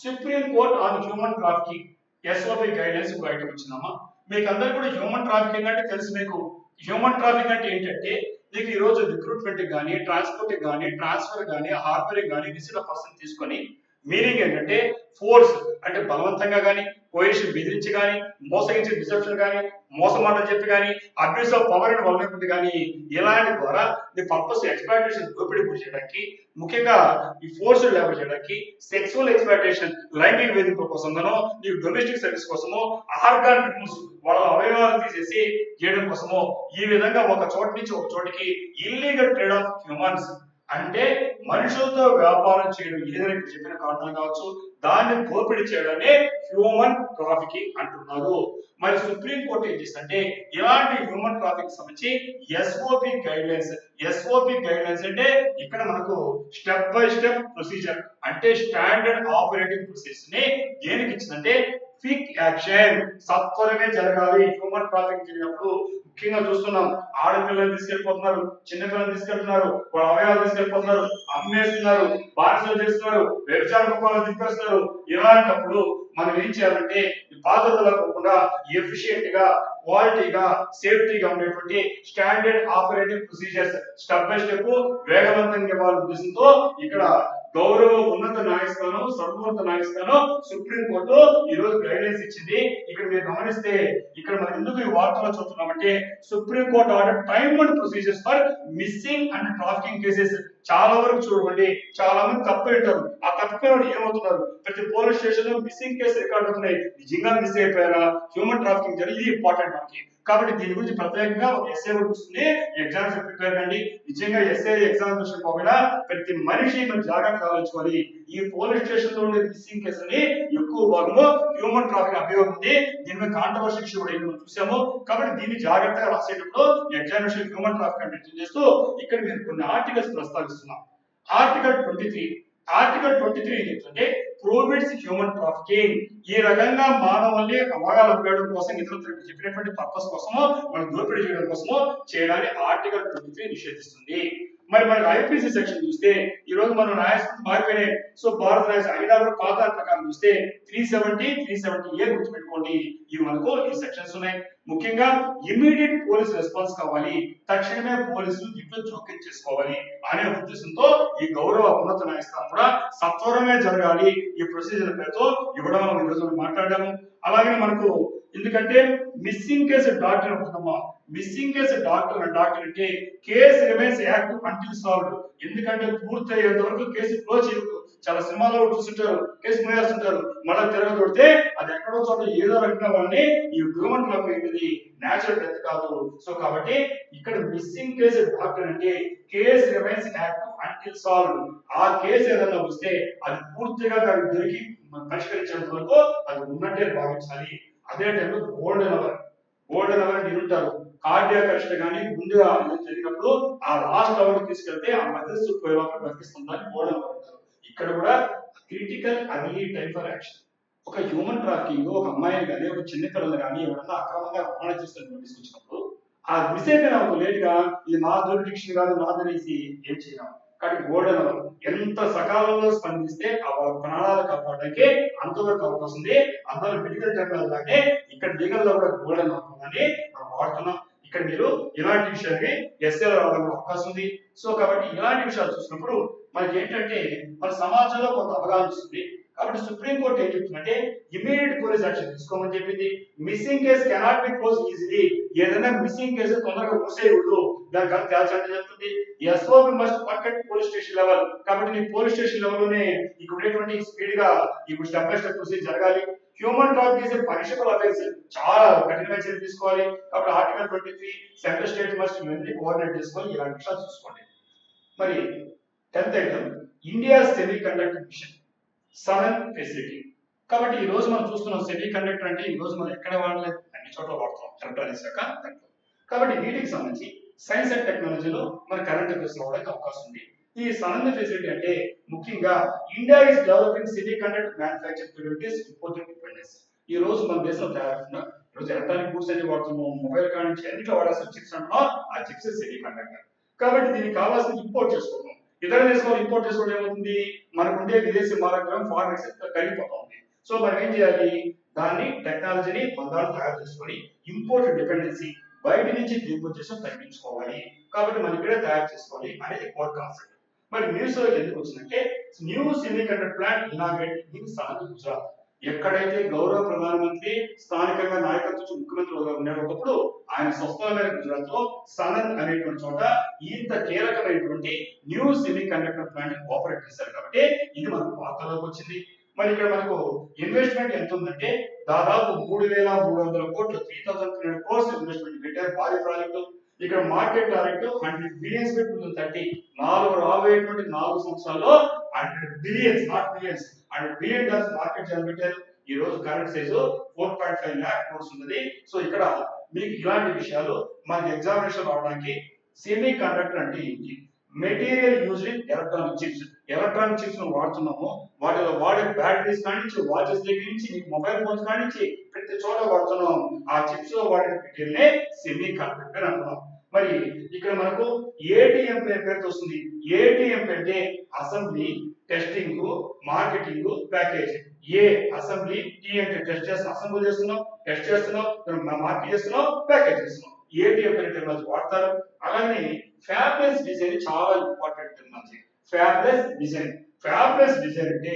supreme court on human trafficking SOP guidelines బయట వచ్చిందమ్మా. మీకు అందరు కూడా హ్యూమన్ ట్రాఫికింగ్ అంటే తెలుసు. మీకు హ్యూమన్ ట్రాఫికింగ్ అంటే ఏంటంటే మీకు ఈ రోజు రిక్రూట్మెంట్ కానీ, ట్రాన్స్పోర్ట్ కానీ, ట్రాన్స్ఫర్ కానీ, హార్బరింగ్ కానీ విసిన పర్సన్ తీసుకొని మీనింగ్ ఏంటంటే ఫోర్స్ అంటే బలవంతంగా కానీ, కోయిషన్ బెదిరించి కానీ, మోసగించే డిసెప్షన్ కానీ, మోసమాట చెప్పి కానీ, abuse of power and vulnerability కానీ, ఇలాంటి ద్వారా నీ పర్పస్ ఎక్స్‌ప్లాయిటేషన్ దోపిడీ గురి చేయడానికి, ముఖ్యంగా ఈ ఫోర్స్ లేబర్ చేయడానికి, సెక్సువల్ ఎక్స్‌ప్లాయిటేషన్ లైంగిక వేధింపుల కోసమో, నీ డొమెస్టిక్ సర్వీస్ కోసమో, ఆర్గాన్ రిమూవ్స్ వాళ్ళ అవయవాలు తీసేసి చేయడం కోసమో, ఈ విధంగా ఒక చోట నుంచి ఒక చోటికి ఇల్లీగల్ ట్రేడ్ ఆఫ్ హ్యూమన్స్ అంటే మనుషులతో వ్యాపారం చేయడం, ఏదైనా చెప్పిన కారణాలు కావచ్చు, దాన్ని దోపిడీ చేయడాన్ని హ్యూమన్ ట్రాఫికింగ్ అంటున్నారు. మరి సుప్రీం కోర్టు ఏం చేస్తుందంటే ఇలాంటి హ్యూమన్ ట్రాఫిక్ సంబంధించి ఎస్ఓపి గైడ్లైన్స్. ఎస్ఓపి గైడ్లైన్స్ అంటే ఇక్కడ మనకు స్టెప్ బై స్టెప్ ప్రొసీజర్ అంటే స్టాండర్డ్ ఆపరేటింగ్ ప్రొసీజర్ ని దేనికి ఇచ్చిందంటే క్విక్ యాక్షన్, సత్వరమే జరగాలి. హ్యూమన్ ట్రాఫికింగ్ జరిగినప్పుడు ముఖ్యంగా చూస్తున్నాం, ఆడపిల్లలు తీసుకెళ్లిపోతున్నారు, చిన్నపిల్లలు తీసుకెళ్తున్నారు, వాళ్ళ అవయవాలు తీసుకెళ్లిపోతున్నారు, అమ్మేస్తున్నారు, బానిసలు చేస్తున్నారు, వ్యభిచార కుటుంబాలను తిప్పేస్తున్నారు. ఇలాంటప్పుడు మనం ఏం చేయాలంటే బాధ్యతలు కాకుండా ఎఫిషియెంట్ గా, క్వాలిటీగా, సేఫ్టీగా ఉండేటువంటి standard operating procedures step by step వేగవంతంగా ఇవ్వాలనే ఉద్దేశంతో ఇక్కడ గౌరవ ఉన్నత న్యాయస్థానం, సర్వోన్నత న్యాయస్థానం సుప్రీం కోర్టు ఈ రోజు గైడ్లైన్స్ ఇచ్చింది. ఇక్కడ మీరు గమనిస్తే ఇక్కడ మనం ఎందుకు ఈ వార్తలో చూస్తున్నామంటే supreme court order time and procedures for missing and trafficking cases. చాలా వరకు చూడండి, చాలా మంది తప్పిపోయింటారు. ఆ తప్పిపోయిన ఏమవుతున్నారు, ప్రతి పోలీస్ స్టేషన్ లో మిస్సింగ్ కేసు రికార్డు అవుతున్నాయి. నిజంగా మిస్ అయిపోయారా, హ్యూమన్ ట్రాఫికింగ్ జరిగి ఇది ఇంపార్టెంట్ మనకి. కాబట్టి దీని గురించి ప్రత్యేకంగా ఒక ఎస్ఏ కూడా వస్తుంది, ఎగ్జామ్స్ ప్రిపేర్ కండి. నిజంగా ఎస్ఏ ఎగ్జామినేషన్ పోయినా ప్రతి మనిషి మనం జాగ్రత్త ఆలోచించుకోవాలి. ఈ పోలీస్ స్టేషన్ లో ఉండే మిస్సింగ్ కేసులని ఎక్కువ భాగము హ్యూమన్ ట్రాఫిక్ అభియోగం ఉంది. దీని మీద కాంట్రవర్సీ ఇష్యూ కూడా మనం చూసాము. కాబట్టి దీన్ని జాగ్రత్తగా రాసేటప్పుడు ఎగ్జామినేషన్ హ్యూమన్ ట్రాఫిక్ అంటే చేస్తూ ఇక్కడ మీరు కొన్ని ఆర్టికల్స్ ప్రస్తావిస్తున్నాం. ఆర్టికల్ 23 ఏం చెప్తుంటే ప్రోహిబిట్స్ హ్యూమన్ ట్రాఫికింగ్. ఈ రకంగా మానవుల్ని అవగాహన చేయడం కోసం, ఇతరులకు చెప్పినటువంటి పర్పస్ కోసమో, మనం దోపిడీ చేయడం కోసమో చేయడాన్ని ఆర్టికల్ 23 నిషేధిస్తుంది. మరి మనకు ఐపీసీ సెక్షన్ చూస్తే ఈ రోజు మనం న్యాయస్థానం మారిపోయినాయి. సో భారత న్యాయ హైదరాబాద్ పాత ప్రకారం చూస్తే 370 గుర్తుపెట్టుకోండి. ఇవి మనకు ఈ సెక్షన్స్ ఉన్నాయి. ముఖ్యంగా ఇమ్మీడియట్ పోలీస్ రెస్పాన్స్ కావాలి, తక్షణమే పోలీసులు దీంట్లో జోక్యం చేసుకోవాలి అనే ఉద్దేశంతో ఈ గౌరవ ఉన్నత న్యాయస్థానం కూడా సత్వరమే జరగాలి ఈ ప్రొసీజర్ పేరుతో ఇవ్వడం మనం ఈ రోజు మాట్లాడాము. అలాగే మనకు ఎందుకంటే మిస్సింగ్ కేసు డాక్టర్ ఉంటుందమ్మా. మిస్సింగ్ కేసు డాక్టర్ అంటే case remains active until solved. ఎందుకంటే పూర్తి అయ్యేంత వరకు కేసు క్లోజ్ చేయకూడదు. చాలా సినిమాలో చూస్తుంటారు, కేసు మూయేస్తుంటారు, మళ్ళీ తిరగదొడితే అది ఎక్కడో చోట ఏదో రకంగా వాళ్ళని ఈ గవర్నమెంట్ ఏంటిది న్యాచురల్ డెత్ కాదు. సో కాబట్టి ఇక్కడ మిస్సింగ్ కేసు డాక్టర్ అంటే case remains active until solved. ఆ కేసు ఏదైనా వస్తే అది పూర్తిగా దానికి దొరికి పరిష్కరించేంత వరకు అది ఉన్నట్టే భావించాలి. అదే టైంలో గోల్డెన్ అవర్ అని ఉంటారు. కార్డియాక్ అరెస్ట్ కానీ ముందుగా జరిగినప్పుడు ఆ లాస్ట్ అవర్ తీసుకెళ్తే ఆ మెదడు పోయేవాళ్ళు బతికిస్తుందని గోల్డెన్ అవర్ అంటారు. ఇక్కడ కూడా critical early time for action. ఒక హ్యూమన్ ట్రాఫికింగ్ ఒక అమ్మాయిని కానీ ఒక చిన్న పిల్లలు కానీ ఎవరన్నా అక్రమంగా రవాణా చేస్తున్న నోటీస్ వచ్చినప్పుడు ఆ మిస్ అయిపోయిన ఒక లేట్ గా ఇది నా జ్యూరిడిక్షన్ కాదు నాదనేసి ఏం చేయడం. కాబట్టి గోల్డెన్ అవర్ ఎంత సకాలంలో స్పందిస్తే ఆ వాళ్ళ ప్రాణాలు కాపాడడానికి అంతవరకు అవకాశం ఉంది. అందులో మెడికల్ టెక్నాలజీ లాగే ఇక్కడ లీగల్ లో కూడా గోల్డెన్ అవర్ అని మనం వాడుతున్నాం. ఇక్కడ మీరు ఇలాంటి విషయాన్ని ఎస్ఏ రావడానికి అవకాశం ఉంది. సో కాబట్టి ఇలాంటి విషయాలు చూసినప్పుడు మనకి ఏంటంటే మన సమాజంలో కొంత అవగాహన వస్తుంది. కాబట్టి సుప్రీంకోర్టు ఏం చెప్తుందంటే ఇమీడియట్ పోలీస్ యాక్షన్ తీసుకోమని చెప్పింది. Missing case cannot be close easily. ఏదైనా మిస్సింగ్ కేసు తొందరగా మూసేయకూడదు, దాని కనుక తేల్చండి చెప్తుంది. SOB must perfect police station level. కాబట్టి నీ పోలీస్ స్టేషన్ లెవెల్ లోనే ఇక్కడ స్పీడ్ గా ఇప్పుడు స్టెప్ బై స్టెప్ ప్రొసీజర్ జరగాలి. Human trafficking is punishable offence, చాలా కఠినమైన చర్యలు తీసుకోవాలి. కాబట్టి ఆర్టికల్ 23 సెంట్రల్ స్టేట్ మస్ట్ ఇవన్నీ కోఆర్డినేట్ చేసుకోవాలి. ఇలాంటి విషయాలు చూసుకోండి. మరి 10th item India semiconductor mission sudden facility. కాబట్టి ఈ రోజు మనం చూస్తున్నాం సెమీ కండక్టర్ అంటే ఈ రోజు మనం ఎక్కడ వాడలేదు, అన్ని చోట్ల వాడుతున్నాం ఎలక్ట్రానిక్స్ శాఖ దాంట్లో. కాబట్టి వీటికి సంబంధించి సైన్స్ అండ్ టెక్నాలజీలో మన కరెంట్ అఫైర్స్ రావడానికి అవకాశం ఉంది. ఈ సడన్ ఫెసిలిటీ అంటే ముఖ్యంగా India is developing semi conductor manufacture to reduce imported dependence. ఈ రోజు మన దేశంలో తయారవుతున్న ఈరోజు ఎలక్ట్రానిక్ గూడ్స్ అన్ని వాడుతున్నాం, మొబైల్ కాడ నుంచి అన్నిట్లో వాడాల్సిన చిప్స్ అంటున్నాం, ఆ చిప్స్ సెమీ కండక్టర్. కాబట్టి దీనికి కావాల్సిన ఇంపోర్ట్ చేసుకుంటాం. ఇతర దేశాలు ఇంపోర్ట్ చేసుకోవడం ఏమవుతుంది, మనకుండే విదేశీ మారకం ఫారెన్ ఎక్స్చేంజ్ కరిగిపోతుంది. సో మనం ఏం చేయాలి, దాన్ని టెక్నాలజీని బంధాలు తయారు చేసుకొని ఇంపోర్ట్ డిపెండెన్సీ బయట నుంచి దిగుమతి చేసి తగ్గించుకోవాలి. కాబట్టి మనం ఇక్కడే తయారు చేసుకోవాలి అనేది కోర్ కాన్సెప్ట్. మరి న్యూస్ ఎందుకు వచ్చిందంటే new semi conductor plant inaugurate in Sanath Gujarat. ఎక్కడైతే గౌరవ ప్రధానమంత్రి స్థానికంగా నాయకత్వం ముఖ్యమంత్రి ఉన్నాడు ఒకప్పుడు ఆయన స్వస్థలమైన గుజరాత్ లో సనత్ అనేటువంటి చోట ఇంత కీలకమైనటువంటి new semi conductor plant operate చేశారు. కాబట్టి ఇది మనకు వార్తల్లోకి వచ్చింది. మరి ఇక్కడ మనకు ఇన్వెస్ట్మెంట్ ఎంత ఉందంటే దాదాపు 3,300 కోట్లు 3,300 crores ఇన్వెస్ట్మెంట్ పెట్టారు. భారీ ప్రాజెక్టు. ఇక్కడ మార్కెట్ టార్గెట్ 100 బిలియన్స్ పెట్టుకుంది. రాబోయేటువంటి 4 సంవత్సరాల్లో 100 billions not billions $100 billion market చేయాలని పెట్టారు. ఈ రోజు కరెంట్ సైజు 4.5 lakh crores ఉంది. సో ఇక్కడ మీకు ఇలాంటి విషయాలు మనకి ఎగ్జామినేషన్ రావడానికి సెమీ కండక్టర్ అంటే ఏంటి, material used in electronic chips. Electronic chips వాడుతున్నాము, వాటిలో వాడే బ్యాటరీస్ కానించి వాచెస్ దగ్గర నుంచి మీకు మొబైల్ ఫోన్స్ కానించి ప్రతి చోట వాడుతున్నాం. ఆ చిప్స్ లో వాడే మెటీరియల్ సెమీ కండక్టర్ అంటున్నాం. మరి ఇక్కడ మనకు ఏటీఎం పేరుతో వస్తుంది. ఏటీఎం అంటే అసెంబ్లీ, టెస్టింగ్, మార్కెటింగ్, ప్యాకేజ్. ఏ అసెంబ్లీ, టీ అంటే టెస్ట్ చేస్తున్నాం, అసెంబ్లీ చేస్తున్నాం, టెస్ట్ చేస్తున్నాం, మార్కెట్ చేస్తున్నాం, ప్యాకేజ్ చేస్తున్నాం. ఏటీఎం టెక్నాలజీ వాడతారు. అలాగే ఫ్యాబ్లెస్ డిజైన్ చాలా ఇంపార్టెంట్ టెక్నాలజీ. ఫ్యాబ్లెస్ డిజైన్ అంటే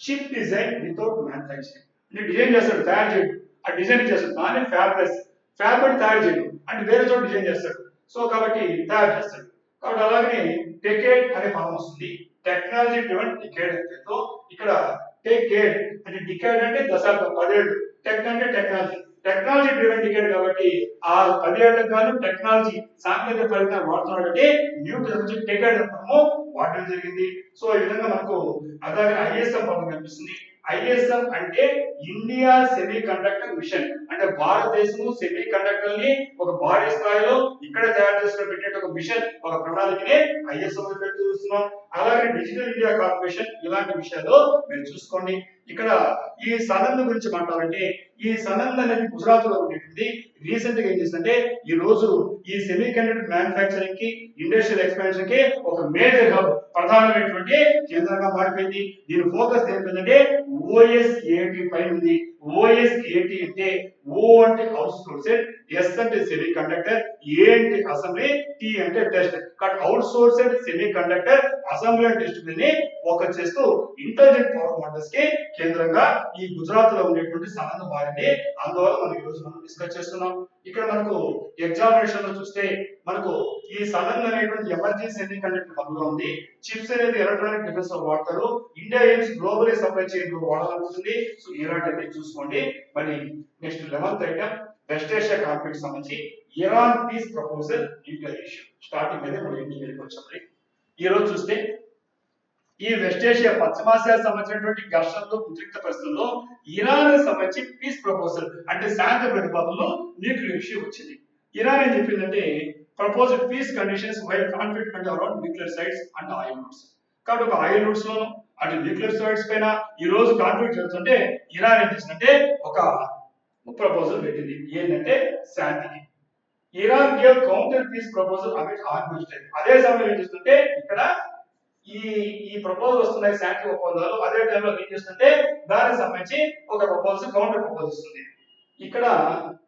చిప్ డిజైన్ వితౌట్ మ్యానుఫ్యాక్చరింగ్. అంటే డిజైన్ చేస్తాడు, తయారు చేయడు, ఆ డిజైన్ చేస్తాడు, దాన్ని ఫ్యాబ్ అంటే తయారు చేయడు, అంటే వేరే చోట డిజైన్ చేస్తాడు. సో కాబట్టి తయారు చేస్తాడు. కాబట్టి అలాగే టెకేడ్ అనే పదం వస్తుంది. టెక్నాలజీ డ్రివెన్ డికేడ్ అంటే ఇక్కడ టెకేడ్ అంటే డికేడ్ అంటే దశాబ్దం 10 ఏళ్ళు, టెక్ అంటే టెక్నాలజీ డ్రివెన్ డికేడ్. కాబట్టి ఆ 10 ఏళ్లకు గాను టెక్నాలజీ సాంకేతిక పరిజ్ఞానం వాడుతున్నాడంటే న్యూ టెకేడ్ పదము వాడడం జరిగింది. సో ఈ విధంగా మనకు అలాగే ఐఎస్ఎం పదం కనిపిస్తుంది. ఐఎస్ఎం అంటే ఇండియా సెమీ కండక్టర్ మిషన్. అంటే భారతదేశము సెమీ కండక్టర్ ని ఒక భారీ స్థాయిలో ఇక్కడ తయారు చేసుకుని పెట్టే ఒక మిషన్, ఒక ప్రణాళికనే ఐఎస్ఎం చూస్తున్నాం. అలాగే డిజిటల్ ఇండియా కార్పొరేషన్, ఇలాంటి విషయాలు మీరు చూసుకోండి. ఇక్కడ ఈ సనంద్ గురించి మాట్లాడాలంటే ఈ సనంద్ అనేది గుజరాత్ లో ఉండేటువంటి రీసెంట్ గా ఏం చేసిందంటే ఈ రోజు ఈ సెమీ కండక్టర్ మ్యానుఫ్యాక్చరింగ్ కి ఇండస్ట్రియల్ ఎక్స్పాన్షన్ కి ఒక మేజర్ హబ్ ప్రధానమైనటువంటి కేంద్రంగా మారిపోయింది. దీని ఫోకస్ ఏంటంటే ఓఎస్ఏటి పైన ఉంది. ఓఎస్ఏటి అంటే ఓ అంటే అవుట్ సోర్సెడ్, ఎస్ అంటే సెమీ కండక్టర్, ఏ అంటే అసెంబ్లీ, టి అంటే టెస్ట్. కాబట్టి outsourced semiconductor assembly and test మీద ఫోకస్ చేస్తూ ఇంటెలిజెంట్ పవర్ మోడల్స్ కి కేంద్రంగా ఈ గుజరాత్ లో ఉండేటువంటి సనంద్ మారింది. అందువల్ల మనం ఈ రోజు మనం డిస్కస్ చేస్తున్నాం. ఇక్కడ మనకు ఎగ్జామినేషన్ లో చూస్తే మనకు ఈ సనంద్ అనేటువంటి ఎమర్జెన్సీ సెమీ కండక్టర్ హబ్ గా ఉంది. చిప్స్ అనేది ఎలక్ట్రానిక్ డిఫెన్స్ లో వాడతారు. India aims globally supply chain లో వాడాలనుకుంటుంది. సో ఇలాంటివన్నీ చూసుకోండి. మరి next 11th item west Asia conflict సంబంధించి Iran peace proposal declaration. Starting మీద మనం ఇండియాకి వచ్చాం. ఈ రోజు చూస్తే ఈ వెస్ట్ ఏషియా పశ్చిమాసియా సంబంధించినటువంటి ఘర్షణలో ఉద్రిక్త పరిస్థితుల్లో ఇరాన్ సంబంధించి పీస్ ప్రపోజల్ అంటే శాంతి ప్రతిపాదనలో న్యూక్లియర్ ఇష్యూ వచ్చింది. ఇరాన్ ఏం చెప్పిందంటే proposed peace conditions while conflict కంటే around nuclear sites and oil routes. కాబట్టి ఒక ఆయిల్ రూట్స్ లోను అటు న్యూక్లియర్ సైట్స్ పైన ఈ రోజు కాన్ఫ్లిక్ట్ జరుగుతుంటే ఇరాన్ ఏం చేసిందంటే ఒక ప్రపోజల్ పెట్టింది. ఏంటంటే శాంతికి. Iran gave counter peace proposal amid argument. అదే సమయంలో ఏం చేస్తుంటే ఇక్కడ ఈ ఈ ప్రపోజల్ వస్తున్నాయి శాంతి ఒప్పందాలు. అదే టైంలో ఏం చేస్తుంటే దానికి సంబంధించి ఒక ప్రపోజల్ కౌంటర్ ప్రపోజల్ ఇస్తుంది. ఇక్కడ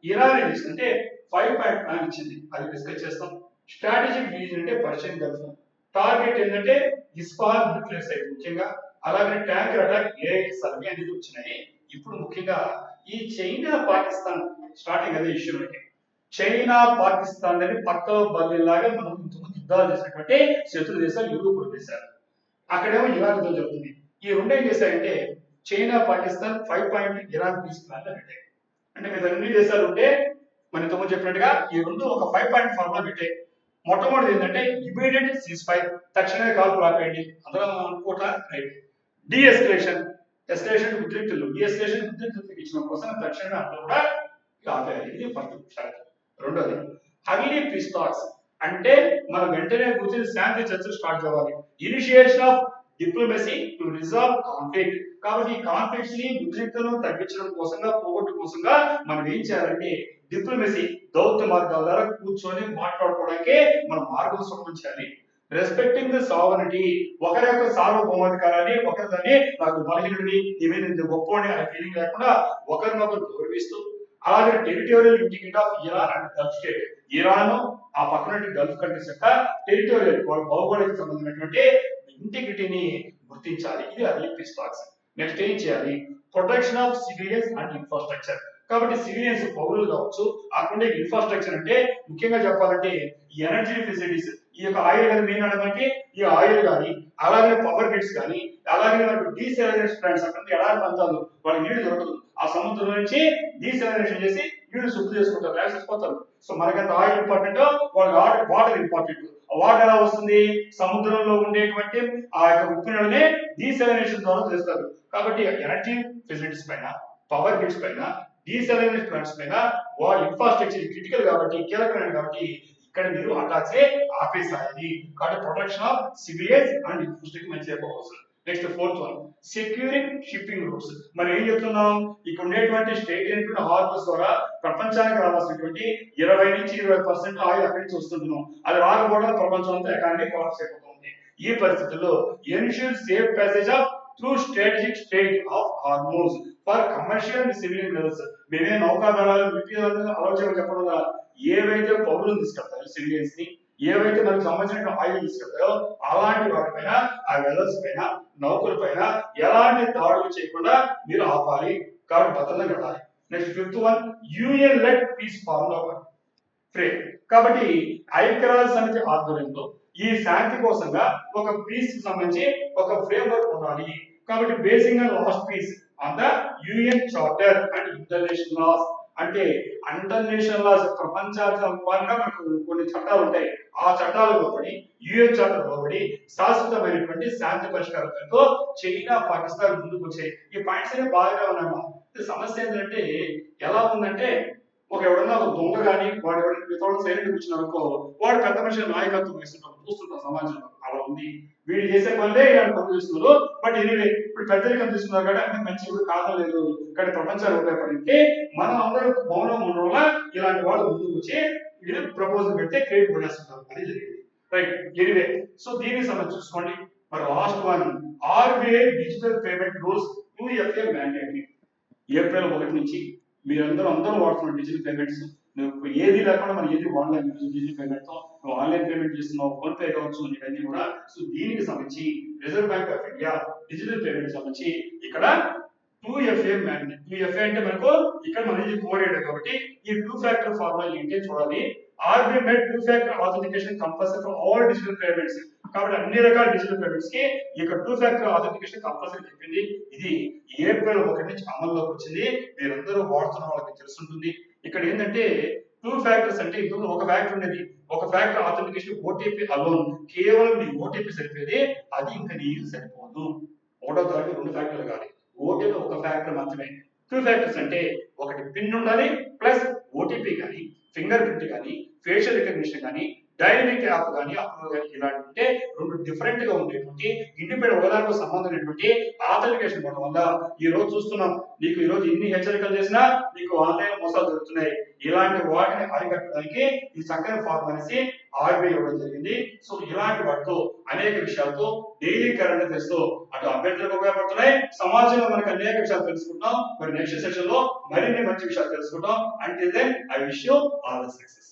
ఇరాన్ ఏం చేస్తుంటే 5-point ప్లాన్ ఇచ్చింది. అది డిస్కస్ చేస్తాం. స్ట్రాటజిక్ రీజన్ అంటే పర్షియన్ గల్ఫ్. టార్గెట్ ఏంటంటే ఇస్ఫాహాన్ న్యూక్లియర్ సైట్ ముఖ్యంగా. అలాగే ట్యాంకర్ అటాక్ సర్వే అనేది వచ్చినాయి. ఇప్పుడు ముఖ్యంగా ఈ చైనా పాకిస్తాన్ స్టార్టింగ్ అదే ఇష్యూ అంటే చైనా పాకిస్తాన్ అనేది పక్కలో బల్లిలాగా మనం ఇంతకుముందు యుద్ధాలు చేసినటువంటి శత్రు దేశాలు యూరోప్ దేశాలు. అక్కడేమో ఇరాన్ యుద్ధం జరుగుతుంది. ఈ రెండు ఏం చేశాయంటే China Pakistan 5-point Iran peace plan పెట్టాయి. అంటే మీరు అన్ని దేశాలు ఉంటే మన ఇంతకుముందు చెప్పినట్టుగా ఈ రెండు ఒక 5-point ఫార్ములా పెట్టాయి. మొట్టమొదటి ఏంటంటే ఇమీడియట్ సీజ్ ఫైర్, తక్షణమే కాల్పులు ఆపేయండి. అందులో అనుకోట రైట్. ఎస్కలేషన్ ఉద్రిక్తులు ఇచ్చిన కోసం తక్షణమే అందరూ కూడా ఆపేయాలి. ఇది ఫస్ట్ షరతు. రెండోది అర్లీ పీస్ టాక్స్ అంటే మనం వెంటనే కూర్చొని శాంతి చర్చలు స్టార్ట్ చేయాలి. Initiation of diplomacy to resolve conflict. కాబట్టి ఈ కాన్ఫ్లిక్ట్స్ ని ఉద్రిక్తలను తగ్గించడం కోసంగా పోగొట్టు కోసంగా మనం ఏం చేయాలంటే డిప్లొమసీ దౌత్య మార్గాల ద్వారా కూర్చొని మాట్లాడుకోవడానికి మనం మార్గం సృష్టించాలి. రెస్పెక్టింగ్ ది సావరిటీ, ఒకరి యొక్క సార్వభౌమాధికారాన్ని ఒకరి దాన్ని నాకు బలహీనుడిని ఇవి గొప్పని అనే ఫీలింగ్ లేకుండా ఒకరినొకరు గౌరవిస్తూ అలాగే territorial integrity of Iran and Gulf state. Iran ఆ పక్కన గల్ఫ్ కంట్రీస్ యొక్క టెరిటోరియల్ భౌగోళిక సంబంధించినటువంటి ఇంటిగ్రిటీని గుర్తించాలి. ఇది అర్లీ పీస్ టాక్స్. నెక్స్ట్ ఏం చేయాలి? Protection of civilians and infrastructure. కాబట్టి సివిలియన్స్ పౌరులు కావచ్చు, అక్కడ ఇన్ఫ్రాస్ట్రక్చర్ అంటే ముఖ్యంగా చెప్పాలంటే ఈ ఎనర్జీ ఫెసిలిటీస్, ఈ యొక్క ఆయిల్ కానీ మెయిన్ అనడానికి ఈ ఆయిల్ కానీ అలాగే పవర్ గ్రిడ్స్ కానీ అలాగే మనకు డీసాలినేషన్ ప్లాంట్స్ అక్కడ ఎడారి ప్రాంతాలు వాళ్ళకి నీళ్లు దొరకదు. ఆ సముద్రం నుంచి డీసాలినేషన్ చేసి నీళ్లు శుద్ధి చేసుకుంటారు, లేకపోతారు. సో మనకంత ఆయిల్ ఇంపార్టెంట్, వాళ్ళకి వాటర్ ఇంపార్టెంట్. వాటర్ ఎలా వస్తుంది? సముద్రంలో ఉండేటువంటి ఆ యొక్క ఉప్పు నీళ్ళని డీసాలినేషన్ ద్వారా చేస్తారు. కాబట్టి ఎనర్జీ ఫెసిలిటీస్ పైన, పవర్ గ్రిడ్స్ పైన, డీసాలినేషన్ ప్లాంట్స్ పైన వాళ్ళ ఇన్ఫ్రాస్ట్రక్చర్ క్రిటికల్ కాబట్టి కీలకమైనది కాబట్టి ఇక్కడ మీరు అటాచే ఆపేసాయి. కాబట్టి protection of civilians and infrastructure మంచి చెప్పవచ్చు. Next 4th one securing shipping roots. మనం ఏం చెప్తున్నాం? ఇక్కడ ఉండేటువంటి స్టేట్ అయినటువంటి హార్బర్స్ ద్వారా ప్రపంచానికి రావాల్సినటువంటి 20 నుంచి 20% ఆయిల్ అక్కడి నుంచి వస్తుంటున్నాం. అది రాకపోవడం ప్రపంచం అంతా ఎకానమీ కొలాప్స్ అయిపోతుంది. ఈ పరిస్థితుల్లో ensure safe passage of through strategic strait of Hormuz for commercial and civilian vessels. మేమే నౌకాదళాలు మిలిటరీ ఆలోచన చెప్పడం ఏవైతే పౌరులను తీసుకెళ్తాయో సివిలియన్స్ ని, ఏవైతే మనకు సంబంధించిన ఆయిల్ తీసుకెళ్తాయో అలాంటి వాటిపైన, ఆ వెల్లర్స్ పైన, నౌకల పైన ఎలాంటి దాడులు చేయకుండా మీరు ఆపాలి. కాబట్టి భద్రత కట్టాలి. Next 5th one UN led peace formula frame. కాబట్టి ఐక్యరాజ్య సమితి ఆధ్వర్యంలో ఈ శాంతి కోసంగా ఒక పీస్ కి సంబంధించి ఒక ఫ్రేమ్ వర్క్ ఉండాలి. కాబట్టి basing on last peace on the UN charter and international laws. అంటే ఇంటర్నేషనల్ లాస్ ప్రపంచాత్మకంగా మనకు కొన్ని చట్టాలు ఉంటాయి. ఆ చట్టాలు లోబడి యుఎన్ చార్టర్ లోబడి శాశ్వతమైనటువంటి శాంతి పరిష్కారంతో చైనా పాకిస్తాన్ ముందుకు వచ్చాయి. ఈ పాయింట్స్ అనేవి బాగా ఉన్నాయమ్మా. సమస్య ఏంటంటే ఎలా ఉందంటే ఎవడన్నా ఒక దొంగ కానీ వాడు ఎవరైనా వితౌట్ సైలెంట్ కూర్చున్నారనుకో వాడు పెద్ద మనిషి నాయకత్వం వేస్తుంటాం చూస్తుంటాం సమాజంలో. అలా ఉంది. వీడు చేసే పనులే ఇలాంటి పనులు చేస్తున్నారు. బట్ ఎనీవే ఇప్పుడు పెద్దరికం తీసుకున్నారు కాబట్టి అంటే మంచి కూడా కాదలేదు, కానీ ప్రపంచానికి ఉపయోగపడింటే మనం అందరూ మౌనం ఉండడం వల్ల ఇలాంటి వాళ్ళు ముందుకు వచ్చి వీళ్ళు ప్రపోజల్ పెడితే క్రెడిట్ పడేస్తున్నారు. అది జరిగింది. రైట్, ఎనీవే సో దీనికి సంబంధించి చూసుకోండి. మరి last one, RBI digital payment rules 2FA mandatory. April 1 నుంచి అందరూ వాడుతున్న డిజిటల్ పేమెంట్స్. నువ్వు ఏది లేకుండా మనం ఏది వాడలేము డిజిటల్ పేమెంట్ తో. నువ్వు ఆన్లైన్ పేమెంట్ చేస్తున్నావు, ఫోన్ పే కావచ్చు, ఇవన్నీ కూడా. సో దీనికి సంబంధించి reserve bank of India digital payment సంబంధించి ఇక్కడ 2FA మ్యాండేట్. 2FA అంటే మనకు ఇక్కడ మనది కోడెడ్ కాబట్టి ఈ 2 ఫ్యాక్టర్ ఫార్ములా ఏంటి చూడాలి. RBI made 2 factor authentication compulsory for all digital payments. కాబట్టి అన్ని రకాల డిజిటల్ పేమెంట్స్ కి ఇక 2 ఫ్యాక్టర్ ఆథెంటికేషన్ కంపల్సరీ చెప్పింది. ఇది ఏప్రిల్ 1 నుంచి అమల్లోకి వచ్చింది. మీరందరూ వాడుతున్న వాళ్ళకి తెలుసుంటుంది. ఇక్కడ ఏంటంటే 2 ఫ్యాక్టర్స్ అంటే ఇందులో ఒక ఫ్యాక్టర్ ఉండేది. ఒక ఫ్యాక్టర్ ఆథెంటికేషన్ ఓటీపీ అలోన్, కేవలం నీ ఓటీపీ సరిపోయేది. అది ఇంకా నీకు సరిపోదు. ఒకటో తారీఖు 2 ఫ్యాక్టర్లు కాదు, ఓటీపీ ఒక ఫ్యాక్టర్ మాత్రమే. 2 ఫ్యాక్టర్స్ అంటే ఒకటి పిన్ ఉండాలి, ప్లస్ ఓటీపీ కానీ, ఫింగర్ ప్రింట్ కానీ, ఫేషియల్ రికగ్నిషన్ కానీ, డైనమిక్ యాప్ కానీ, అప్రూవ్ కానీ ఇలాంటి ఉంటే రెండు డిఫరెంట్ గా ఉండేటువంటి ఇండిపెండెంట్ ఒకదానితో సంబంధం లేనటువంటి ఆథెంటికేషన్ ఉండడం వల్ల ఈ రోజు చూస్తున్నాం. నీకు ఈ రోజు ఎన్ని హెచ్చరికలు చేసినా నీకు ఆన్లైన్ మోసాలు జరుగుతున్నాయి. ఇలాంటి వాటిని అరికట్టడానికి ఈ చక్కని ఫార్మ్ అనేసి ఆర్బీఐ ఇవ్వడం జరిగింది. సో ఇలాంటి వాటితో అనేక విషయాలతో డైలీ కరెంట్ అఫైర్స్ తో అటు అభ్యర్థులకు ఉపయోగపడుతున్నాయి, సమాజంలో మనకు అనేక విషయాలు తెలుసుకుంటాం. మరి నెక్స్ట్ సెషన్ లో మరిన్ని మంచి విషయాలు తెలుసుకుంటాం. Until then I wish you all the success.